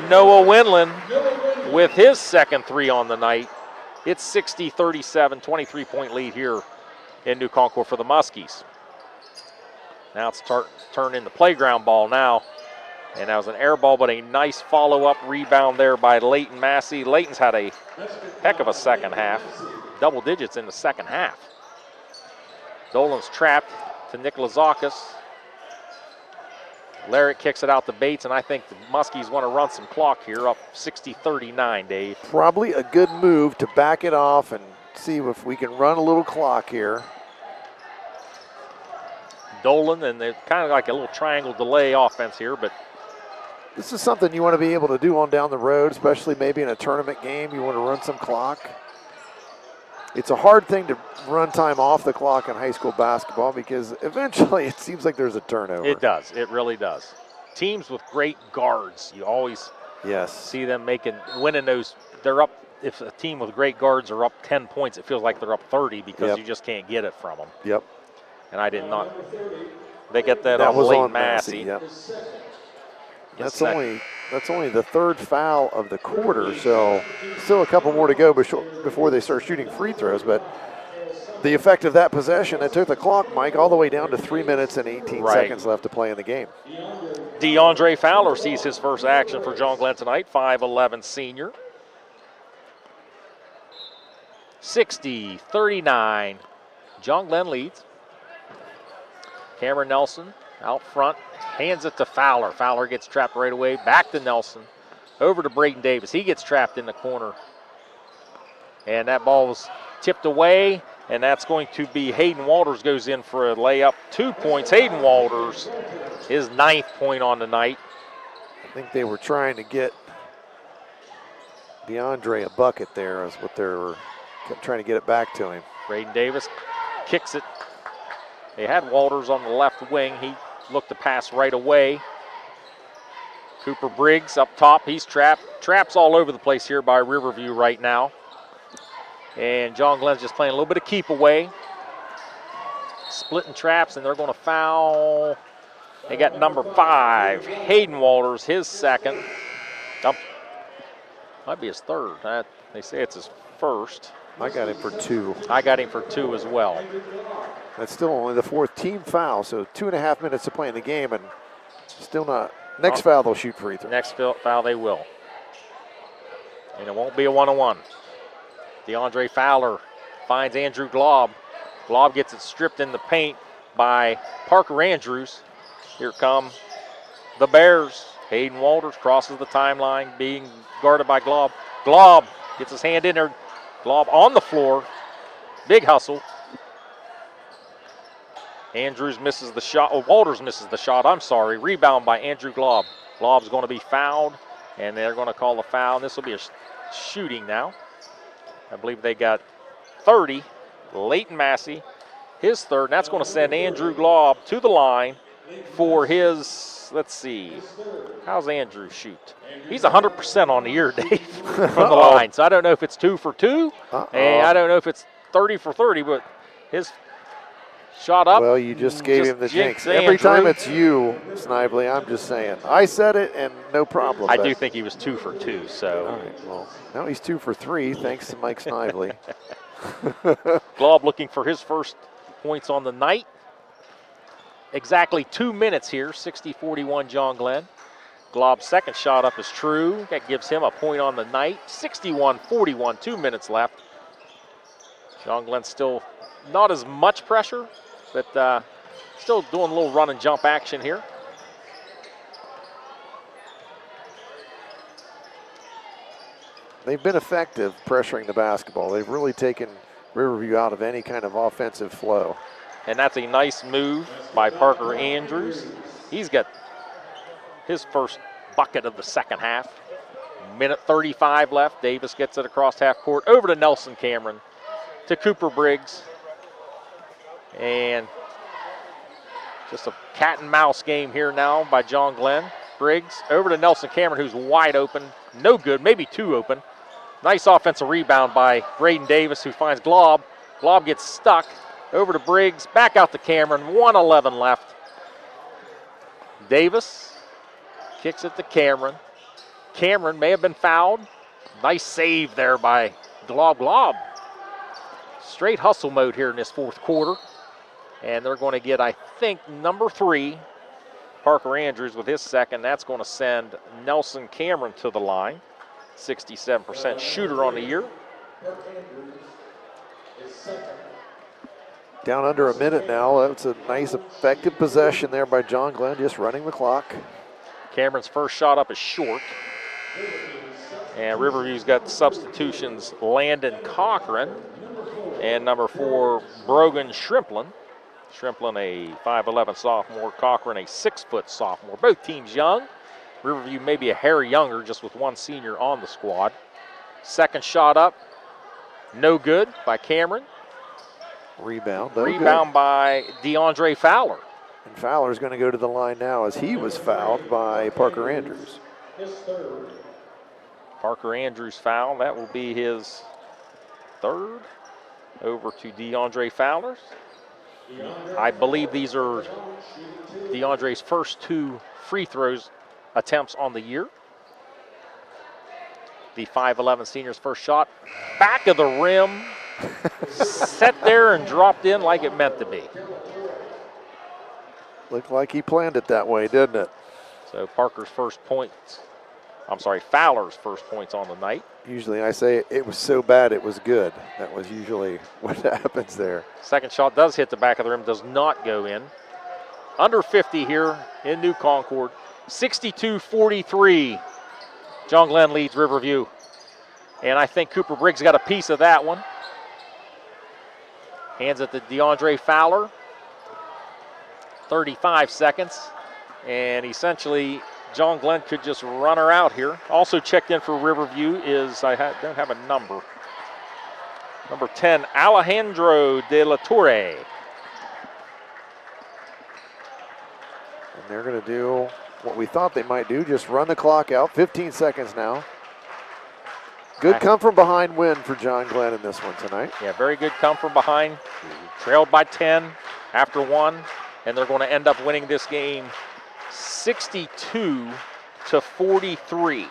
Noah Winland with his second three on the night. It's 60-37, 23-point lead here in New Concord for the Muskies. Now it's turned into playground ball now. And that was an air ball, but a nice follow-up rebound there by Leighton Massey. Leighton's had a heck of a second half. Double digits in the second half. Dolan's trapped to Nikolazakis. Larrick kicks it out to Bates, and I think the Muskies want to run some clock here, up 60-39, Dave. Probably a good move to back it off and see if we can run a little clock here. Dolan, and they're kind of like a little triangle delay offense here, but this is something you want to be able to do on down the road, especially maybe in a tournament game. You want to run some clock. It's a hard thing to run time off the clock in high school basketball because eventually it seems like there's a turnover. It does. It really does. Teams with great guards, you always see them winning those. They're up. If a team with great guards are up 10 points, it feels like they're up 30 because you just can't get it from them. Yep. And I did not. They get that was on Leighton on Massey. Yep. That's only the third foul of the quarter, so still a couple more to go before they start shooting free throws. But the effect of that possession, that took the clock, Mike, all the way down to 3 minutes and 18 seconds left to play in the game. DeAndre Fowler sees his first action for John Glenn tonight, 5'11" senior. 60-39. John Glenn leads. Cameron Nelson out front, hands it to Fowler. Fowler gets trapped right away. Back to Nelson. Over to Brayton Davis. He gets trapped in the corner. And that ball was tipped away, and that's going to be Hayden Walters goes in for a layup. 2 points. Hayden Walters, his 9th point on the night. I think they were trying to get DeAndre a bucket there is what they were trying to get it back to him. Brayden Davis kicks it. They had Walters on the left wing. He looked to pass right away. Cooper Briggs up top. He's trapped. Traps all over the place here by Riverview right now. And John Glenn's just playing a little bit of keep away. Splitting traps, and they're going to foul. They got number 5, Hayden Walters, his second. Might be his third. They say it's his first. I got him for 2. I got him for 2 as well. That's still only the 4th team foul, so 2.5 minutes to play in the game, and still not. Next foul, they'll shoot free throw. Next foul, they will. And it won't be a 1-on-1. DeAndre Fowler finds Andrew Glob. Glob gets it stripped in the paint by Parker Andrews. Here come the Bears. Hayden Walters crosses the timeline, being guarded by Glob. Glob gets his hand in there. Glob on the floor. Big hustle. Andrews misses the shot. Oh, Walters misses the shot. I'm sorry. Rebound by Andrew Glob. Glob's going to be fouled, and they're going to call the foul. This will be a shooting now. I believe they got 30. Leighton Massey, his third. And that's going to send Andrew Glob to the line for his, let's see, how's Andrew shoot? He's 100% on the year, Dave, from the line. So I don't know if it's 2 for 2, and I don't know if it's 30 for 30, but his shot up. Well, you just gave him the jinx. Every time it's you, Snively, I'm just saying. I said it, and no problem. I do think he was 2 for 2, so. All right, well, now he's 2 for 3, thanks to Mike Snively. Glob looking for his first points on the night. Exactly 2 minutes here, 60-41 John Glenn. Glob's second shot up is true. That gives him a point on the night. 61-41, 2 minutes left. John Glenn still not as much pressure, but still doing a little run and jump action here. They've been effective pressuring the basketball. They've really taken Riverview out of any kind of offensive flow. And that's a nice move by Parker Andrews. He's got his first bucket of the second half. Minute 35 left. Davis gets it across half court over to Nelson Cameron, to Cooper Briggs. And just a cat and mouse game here now by John Glenn. Briggs over to Nelson Cameron, who's wide open. No good, maybe too open. Nice offensive rebound by Braden Davis, who finds Glob. Glob gets stuck. Over to Briggs, back out to Cameron, 1:11 left. Davis kicks it to Cameron. Cameron may have been fouled. Nice save there by Glob. Glob. Straight hustle mode here in this fourth quarter. And they're going to get, I think, number 3, Parker Andrews with his second. That's going to send Nelson Cameron to the line. 67% shooter on the year. Down under a minute now. That's a nice, effective possession there by John Glenn, just running the clock. Cameron's first shot up is short. And Riverview's got substitutions, Landon Cochran and number 4, Brogan Shrimplin. Shrimplin, a 5'11 sophomore, Cochran, a 6-foot sophomore. Both teams young. Riverview maybe a hair younger, just with one senior on the squad. Second shot up, no good by Cameron. Rebound by DeAndre Fowler. And Fowler's going to go to the line now as he was fouled by Parker Andrews. Parker Andrews foul, that will be his third. Over to DeAndre Fowler. I believe these are DeAndre's first 2 free throws attempts on the year. The 5'11 senior's first shot, back of the rim, set there and dropped in like it meant to be. Looked like he planned it that way, didn't it? So Fowler's first points on the night. Usually I say it was so bad it was good. That was usually what happens there. Second shot does hit the back of the rim, does not go in. Under 50 here in New Concord. 62-43. John Glenn leads Riverview. And I think Cooper Briggs got a piece of that one. Hands it to DeAndre Fowler. 35 seconds. And essentially, John Glenn could just run her out here. Also checked in for Riverview is, don't have a number. Number 10, Alejandro de la Torre. And they're going to do what we thought they might do, just run the clock out. 15 seconds now. Good come from behind win for John Glenn in this one tonight. Yeah, very good come from behind. Trailed by 10 after 1, and they're going to end up winning this game 62-43.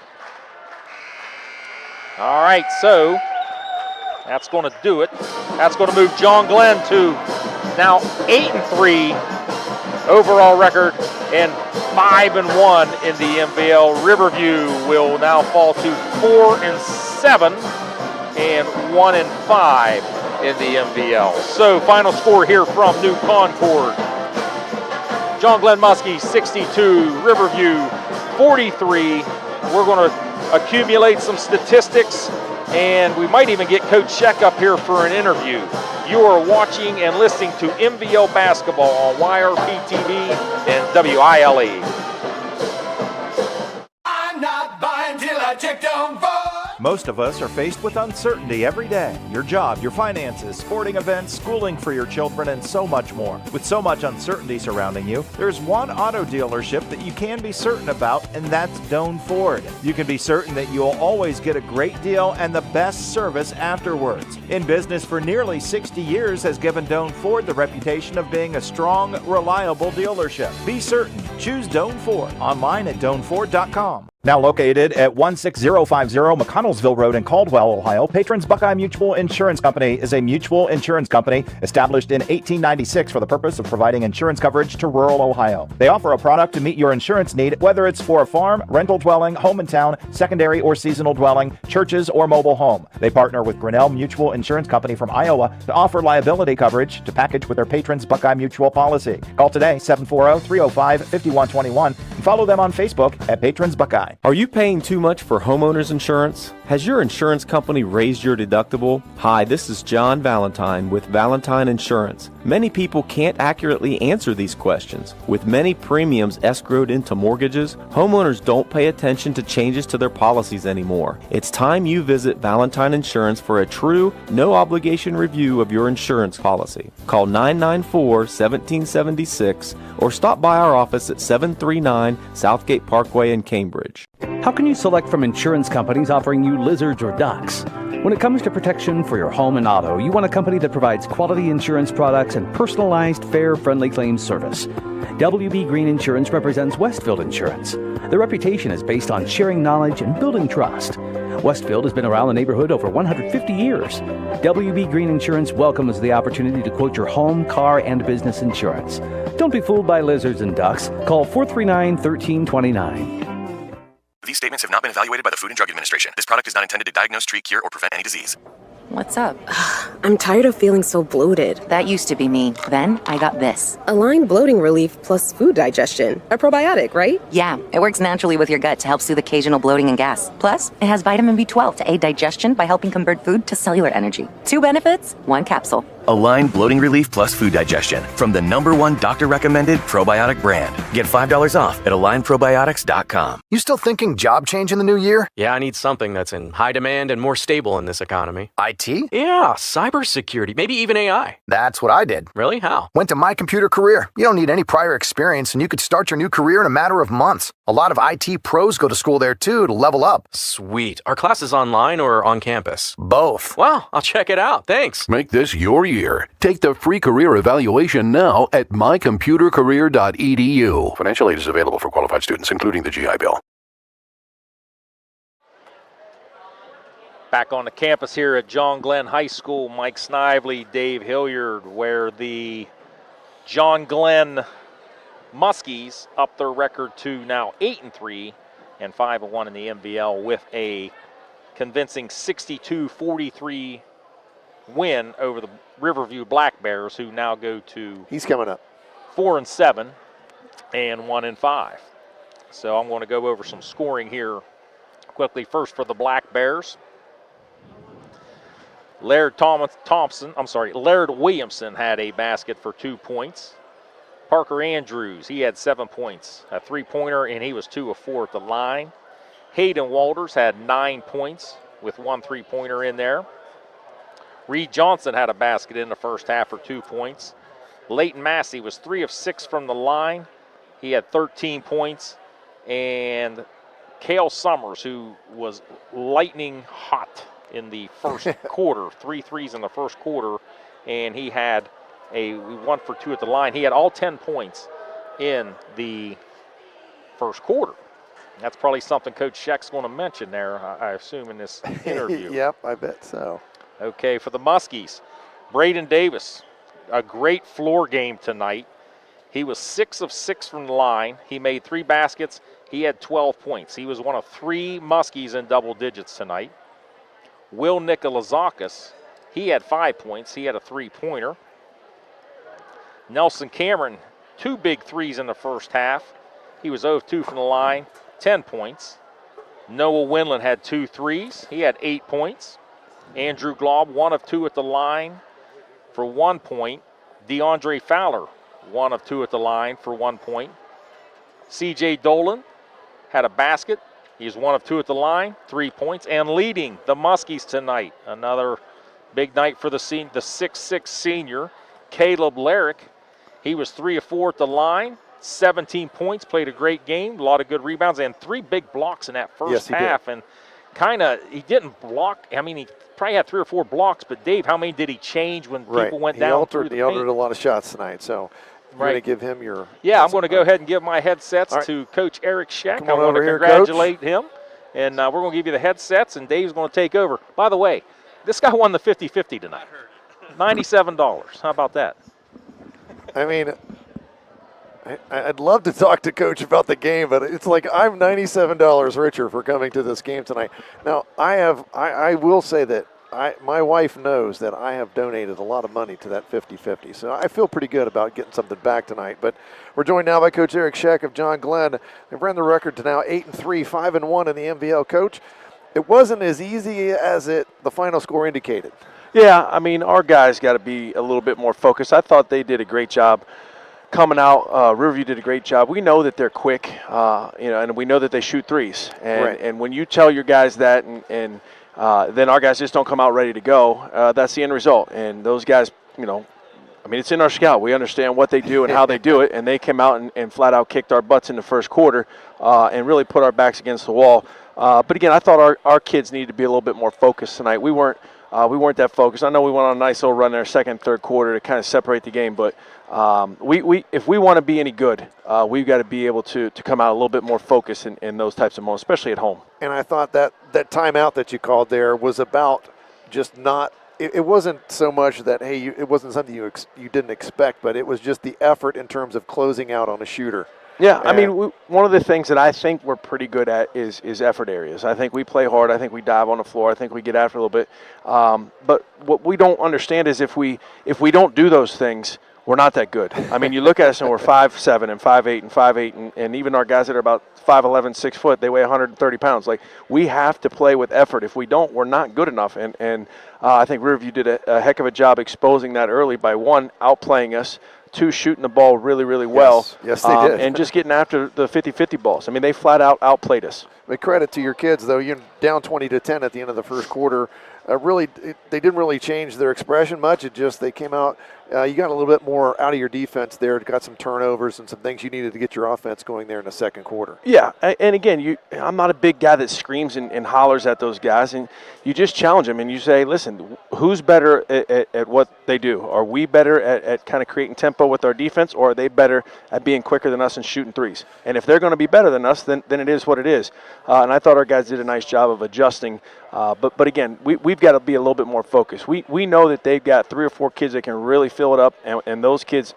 All right, so that's going to do it. That's going to move John Glenn to now 8-3 overall record and 5-1 in the MVL. Riverview will now fall to 4-7 and 1-5 in the MVL. So final score here from New Concord. John Glenn Muskies 62, Riverview 43. We're going to accumulate some statistics, and we might even get Coach Sheck up here for an interview. You are watching and listening to MVL basketball on YRP-TV and WILE. I'm not buying till I check on vote. Most of us are faced with uncertainty every day. Your job, your finances, sporting events, schooling for your children, and so much more. With so much uncertainty surrounding you, there's one auto dealership that you can be certain about, and that's Doan Ford. You can be certain that you'll always get a great deal and the best service afterwards. In business for nearly 60 years has given Doan Ford the reputation of being a strong, reliable dealership. Be certain. Choose Doan Ford. Online at doanford.com. Now located at 16050 McConnellsville Road in Caldwell, Ohio, Patrons Buckeye Mutual Insurance Company is a mutual insurance company established in 1896 for the purpose of providing insurance coverage to rural Ohio. They offer a product to meet your insurance need, whether it's for a farm, rental dwelling, home in town, secondary or seasonal dwelling, churches, or mobile home. They partner with Grinnell Mutual Insurance Company from Iowa to offer liability coverage to package with their Patrons Buckeye Mutual policy. Call today, 740-305-5121, and follow them on Facebook at Patrons Buckeye. Are you paying too much for homeowners insurance? Has your insurance company raised your deductible? Hi, this is John Valentine with Valentine Insurance. Many people can't accurately answer these questions. With many premiums escrowed into mortgages, homeowners don't pay attention to changes to their policies anymore. It's time you visit Valentine Insurance for a true, no-obligation review of your insurance policy. Call 994-1776 or stop by our office at 739 Southgate Parkway in Cambridge. How can you select from insurance companies offering you lizards or ducks? When it comes to protection for your home and auto, you want a company that provides quality insurance products and personalized, fair, friendly claims service. WB Green Insurance represents Westfield Insurance. Their reputation is based on sharing knowledge and building trust. Westfield has been around the neighborhood over 150 years. WB Green Insurance welcomes the opportunity to quote your home, car, and business insurance. Don't be fooled by lizards and ducks. Call 439-1329. These statements have not been evaluated by the Food and Drug Administration. This product is not intended to diagnose, treat, cure, or prevent any disease. What's up? I'm tired of feeling so bloated. That used to be me. Then I got this. Align Bloating Relief plus Food Digestion. A probiotic, right? Yeah, it works naturally with your gut to help soothe occasional bloating and gas. Plus, it has vitamin B12 to aid digestion by helping convert food to cellular energy. 2 benefits, 1 capsule. Align Bloating Relief plus Food Digestion from the #1 doctor-recommended probiotic brand. Get $5 off at alignprobiotics.com. You still thinking job change in the new year? Yeah, I need something that's in high demand and more stable in this economy. IT? Yeah, cybersecurity, maybe even AI. That's what I did. Really? How? Went to My Computer Career. You don't need any prior experience, and you could start your new career in a matter of months. A lot of IT pros go to school there, too, to level up. Sweet. Are classes online or on campus? Both. Wow, I'll check it out. Thanks. Make this your year. Take the free career evaluation now at mycomputercareer.edu. Financial aid is available for qualified students, including the GI Bill. Back on the campus here at John Glenn High School, Mike Snively, Dave Hilliard, where the John Glenn Muskies up their record to now 8-3 and 5-1 in the MVL with a convincing 62-43 win over the Riverview Black Bears, who now go to He's coming up 4-7 and 1-5. So I'm going to go over some scoring here quickly. First for the Black Bears, Laird Williamson had a basket for 2 points. Parker Andrews, he had 7 points, a 3-pointer, and he was 2 of 4 at the line. Hayden Walters had 9 points with 1 3-pointer in there. Reed Johnson had a basket in the first half for 2 points. Leighton Massey was 3 of 6 from the line. He had 13 points. And Cale Summers, who was lightning hot in the first quarter, 3 threes in the first quarter, and he had a 1 for 2 at the line. He had all 10 points in the first quarter. That's probably something Coach Scheck's going to mention there, I assume, in this interview. Yep, I bet so. Okay, for the Muskies, Braden Davis, a great floor game tonight. He was 6 of 6 from the line. He made 3 baskets. He had 12 points. He was one of 3 Muskies in double digits tonight. Will Nikolazakis, he had 5 points. He had a 3-pointer. Nelson Cameron, 2 big threes in the first half. He was 0 of 2 from the line, 10 points. Noah Winland had 2 threes. He had 8 points. Andrew Glaub, 1 of 2 at the line for 1 point. DeAndre Fowler, 1 of 2 at the line for 1 point. C.J. Dolan had a basket. He's 1 of 2 at the line, 3 points. And leading the Muskies tonight, another big night for the 6'6 senior, Caleb Larrick. He was 3 of 4 at the line, 17 points, played a great game, a lot of good rebounds, and 3 big blocks in that first half. And he didn't block. I mean, he probably had 3 or 4 blocks, but Dave, how many did he change when people went down through the paint? He altered a lot of shots tonight, so you're going to give him your... Yeah, I'm going to go ahead and give my headsets to Coach Eric Scheck. I want to congratulate him, and we're going to give you the headsets, and Dave's going to take over. By the way, this guy won the 50-50 tonight. $97. How about that? I mean, I'd love to talk to Coach about the game, but it's like I'm $97 richer for coming to this game tonight. Now, I will say that my wife knows that I have donated a lot of money to that 50-50, so I feel pretty good about getting something back tonight. But we're joined now by Coach Eric Scheck of John Glenn. They've ran the record to now 8-3, 5-1 in the MVL. Coach, it wasn't as easy as the final score indicated. Yeah, I mean, our guys got to be a little bit more focused. I thought they did a great job coming out. Riverview did a great job. We know that they're quick, and we know that they shoot threes. And when you tell your guys that, and then our guys just don't come out ready to go, that's the end result. And those guys, it's in our scout. We understand what they do and how they do it, and they came out and flat out kicked our butts in the first quarter and really put our backs against the wall. But again, I thought our kids needed to be a little bit more focused tonight. We weren't that focused. I know we went on a nice little run there second, third quarter to kind of separate the game, but if we want to be any good, we've got to be able to come out a little bit more focused in those types of moments, especially at home. And I thought that timeout that you called there was about just not – it wasn't so much that, hey, it wasn't something you didn't expect, but it was just the effort in terms of closing out on a shooter. Yeah, I mean, one of the things that I think we're pretty good at is effort areas. I think we play hard. I think we dive on the floor. I think we get after a little bit. But what we don't understand is if we don't do those things, we're not that good. I mean, you look at us and we're 5'7" and 5'8" and 5'8", and even our guys that are about 5'11", 6 foot, they weigh 130 pounds. Like, we have to play with effort. If we don't, we're not good enough. And I think Riverview did a heck of a job exposing that early by, one, outplaying us, two, shooting the ball really, really well. Yes, they did. And just getting after the 50-50 balls. I mean, they flat out outplayed us. But credit to your kids, though. You're down 20-10 at the end of the first quarter. They didn't really change their expression much. It just they came out. You got a little bit more out of your defense there. Got some turnovers and some things you needed to get your offense going there in the second quarter. Yeah, and again, I'm not a big guy that screams and hollers at those guys, and you just challenge them and you say, listen, who's better at what they do? Are we better at kind of creating tempo with our defense, or are they better at being quicker than us and shooting threes? And if they're going to be better than us, then it is what it is. And I thought our guys did a nice job of adjusting. But again, we've got to be a little bit more focused. We know that they've got 3 or 4 kids that can really fill it up, and those kids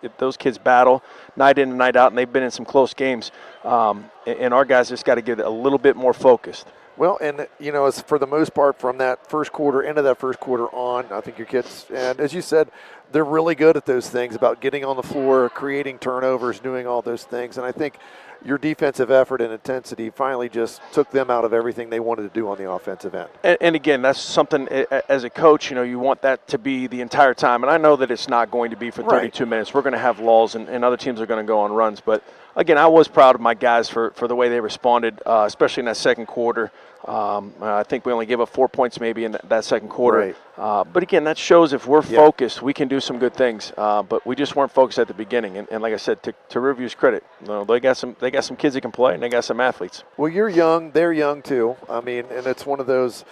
battle night in and night out, and they've been in some close games. And our guys just got to get a little bit more focused. Well, and, as for the most part from that first quarter, into that first quarter on, I think your kids, and as you said, they're really good at those things about getting on the floor, creating turnovers, doing all those things. And I think your defensive effort and intensity finally just took them out of everything they wanted to do on the offensive end. And again, that's something, as a coach, you want that to be the entire time. And I know that it's not going to be for 32 minutes. We're going to have lulls, and other teams are going to go on runs. But, again, I was proud of my guys for the way they responded, especially in that second quarter. I think we only gave up 4 points maybe in that second quarter. But, again, that shows if we're focused, we can do some good things. But we just weren't focused at the beginning. And like I said, to Riverview's credit, they got some kids that can play, and they got some athletes. Well, you're young. They're young, too. I mean, and it's one of those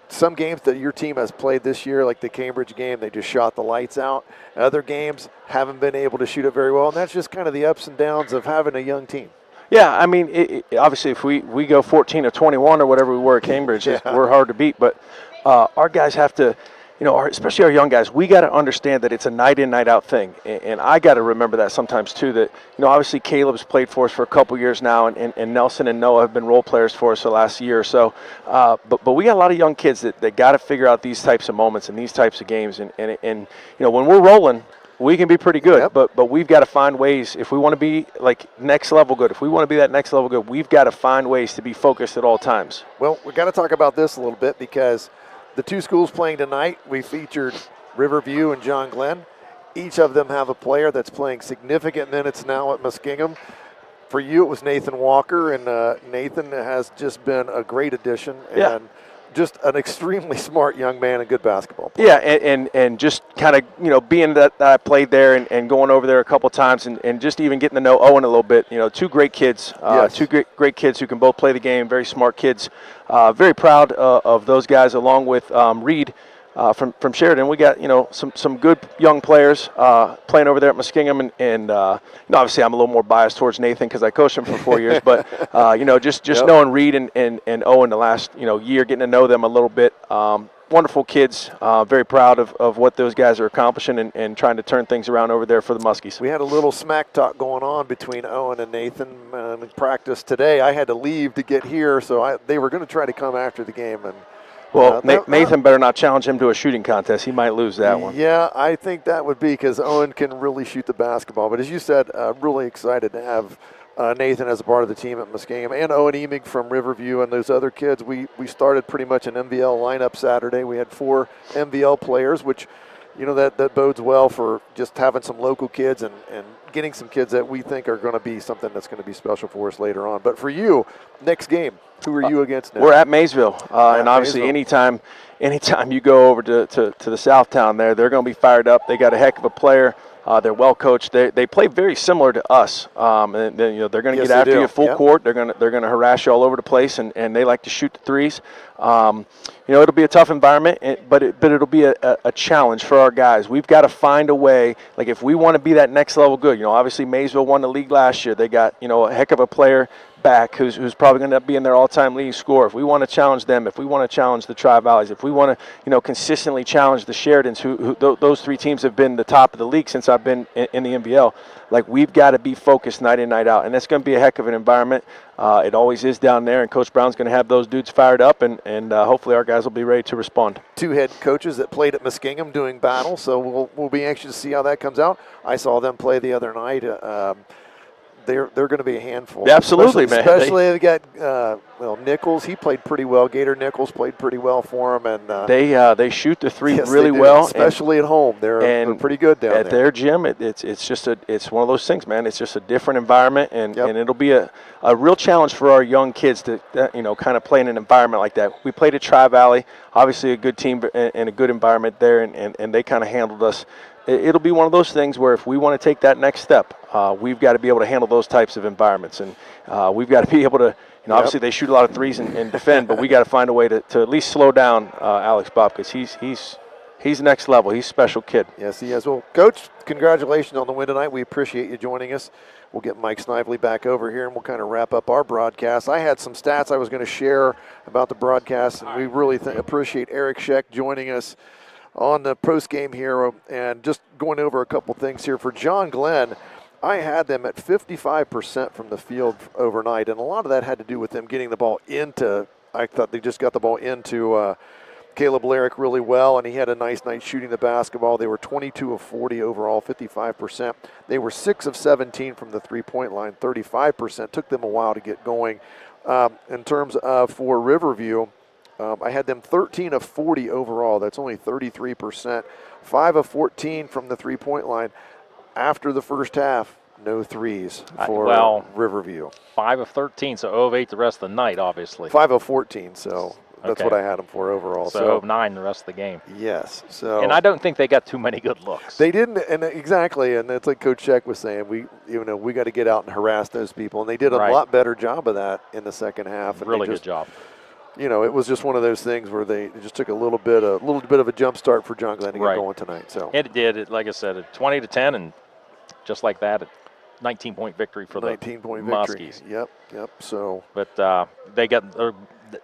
some games that your team has played this year, like the Cambridge game, they just shot the lights out. Other games haven't been able to shoot it very well, and that's just kind of the ups and downs of having a young team. Yeah, I mean, obviously if we go 14 or 21 or whatever we were at Cambridge, we're hard to beat. But our guys have to, especially our young guys, we got to understand that it's a night in, night out thing. And I got to remember that sometimes too, that, obviously Caleb's played for us for a couple years now, and Nelson and Noah have been role players for us the last year or so. But we got a lot of young kids that got to figure out these types of moments and these types of games. And when we're rolling, we can be pretty good, but we've got to find ways. If we want to be like next level good, if we want to be that next level good, we've got to find ways to be focused at all times. Well, we got to talk about this a little bit because the two schools playing tonight, we featured Riverview and John Glenn. Each of them have a player that's playing significant minutes now at Muskingum. For you, it was Nathan Walker, and Nathan has just been a great addition. And just an extremely smart young man and good basketball player. Yeah, and just kind of, being that I played there and going over there a couple times and just even getting to know Owen a little bit, two great kids, two great kids who can both play the game, very smart kids. Very proud of those guys along with Reed from Sheridan. We got, some good young players playing over there at Muskingum, and obviously I'm a little more biased towards Nathan because I coached him for 4 years, but just knowing Reed and Owen the last year, getting to know them a little bit. Wonderful kids, very proud of what those guys are accomplishing and trying to turn things around over there for the Muskies. We had a little smack talk going on between Owen and Nathan in practice today. I had to leave to get here, so they were going to try to come after the game. And well, Nathan better not challenge him to a shooting contest. He might lose that one. Yeah, I think that would be because Owen can really shoot the basketball. But as you said, really excited to have Nathan as a part of the team at Muskingum, and Owen Emig from Riverview, and those other kids. We started pretty much an MVL lineup Saturday. We had 4 MVL players, which, that bodes well for just having some local kids and getting some kids that we think are going to be something that's going to be special for us later on. But for you, next game, who are you against now? We're at Maysville, and obviously anytime you go over to the Southtown there, they're going to be fired up. They got a heck of a player. They're well coached. They play very similar to us, and then, they're going to get after you full court. They're going to harass you all over the place, and they like to shoot the threes. It'll be a tough environment, but it'll be a challenge for our guys. We've got to find a way. Like, if we want to be that next level good, obviously Maysville won the league last year. They got a heck of a player back who's probably going to be in their all-time leading scorer. If we want to challenge them, if we want to challenge the Tri-Valleys, if we want to consistently challenge the Sheridans, who those 3 teams have been the top of the league since I've been in the NBL, like, we've got to be focused night in, night out, and that's going to be a heck of an environment. It always is down there, and Coach Brown's going to have those dudes fired up, and hopefully our guys will be ready to respond. 2 head coaches that played at Muskingum doing battle, so we'll be anxious to see how that comes out. I saw them play the other night. They're going to be a handful. Yeah, absolutely, man. Especially they got Nichols. He played pretty well. Gator Nichols played pretty well for him, and they shoot the three really well, especially at home. They're pretty good down there. At their gym, it's one of those things, man. It's just a different environment, and it'll be a real challenge for our young kids to kind of play in an environment like that. We played at Tri-Valley, obviously a good team and a good environment there, and they kind of handled us. It'll be one of those things where if we want to take that next step, we've got to be able to handle those types of environments, and we've got to be able to. Obviously they shoot a lot of threes and defend, but we got to find a way to at least slow down Alex Bob, because he's next level. He's a special kid. Yes, he is. Well, Coach, congratulations on the win tonight. We appreciate you joining us. We'll get Mike Snively back over here, and we'll kind of wrap up our broadcast. I had some stats I was going to share about the broadcast, and we really appreciate Eric Scheck joining us on the post game here, and just going over a couple things here. For John Glenn, I had them at 55% from the field overnight, and a lot of that had to do with them getting the ball into, I thought they just got the ball into Caleb Lyric really well, and he had a nice night shooting the basketball. They were 22 of 40 overall, 55%. They were 6 of 17 from the three-point line, 35%. Took them a while to get going. In terms of for Riverview, I had them 13 of 40 overall. That's only 33%. 5 of 14 from the three-point line. After the first half, no threes for Riverview. 5 of 13, so 0 of 8 the rest of the night, obviously. 5 of 14, so that's what I had them for overall. So 0 of 9 the rest of the game. Yes. So. And I don't think they got too many good looks. They didn't, and exactly, and it's like Coach Scheck was saying, we got to get out and harass those people, and they did a lot better job of that in the second half. And really good job. It was just one of those things where they just took a little bit of a jump start for John Glenn to get going tonight. So and it did. Like I said, 20-10, and just like that, 19-point victory for the 19-point Muskies. Yep. So, but they got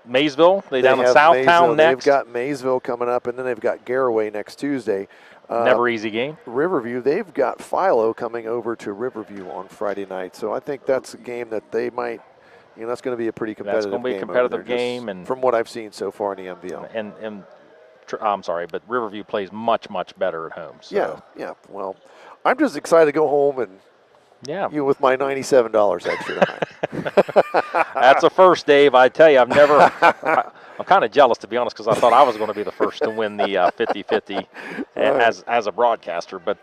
Maysville. They down in Southtown Maysville. next. They've got Maysville coming up, and then they've got Garaway next Tuesday. Never easy game. Riverview, they've got Philo coming over to Riverview on Friday night. So I think that's a game that they might. That's going to be a pretty competitive game. That's going to be a competitive game, and from what I've seen so far in the MVL. And I'm sorry, but Riverview plays much better at home. So. Yeah. Well, I'm just excited to go home and with my $97 extra. That's a first, Dave. I tell you, I'm kind of jealous, to be honest, because I thought I was going to be the first to win the 50-50 as a broadcaster. But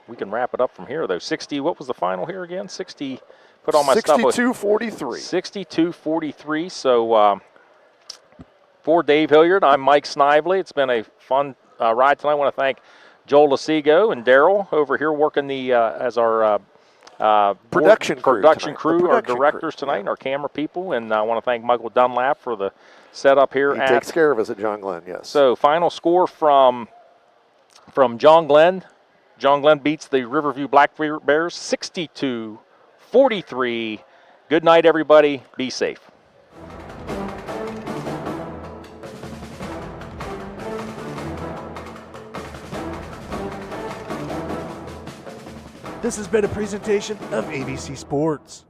we can wrap it up from here, though. 60. What was the final here again? 60. Put all my 62-43. 62-43. So for Dave Hilliard, I'm Mike Snively. It's been a fun ride tonight. I want to thank Joel Lasigo and Daryl over here working as our production crew, our directors tonight, and our camera people. And I want to thank Michael Dunlap for the setup here. He takes care of us at John Glenn, yes. So final score from John Glenn. John Glenn beats the Riverview Black Bears 62-43. Good night, everybody. Be safe. This has been a presentation of ABC Sports.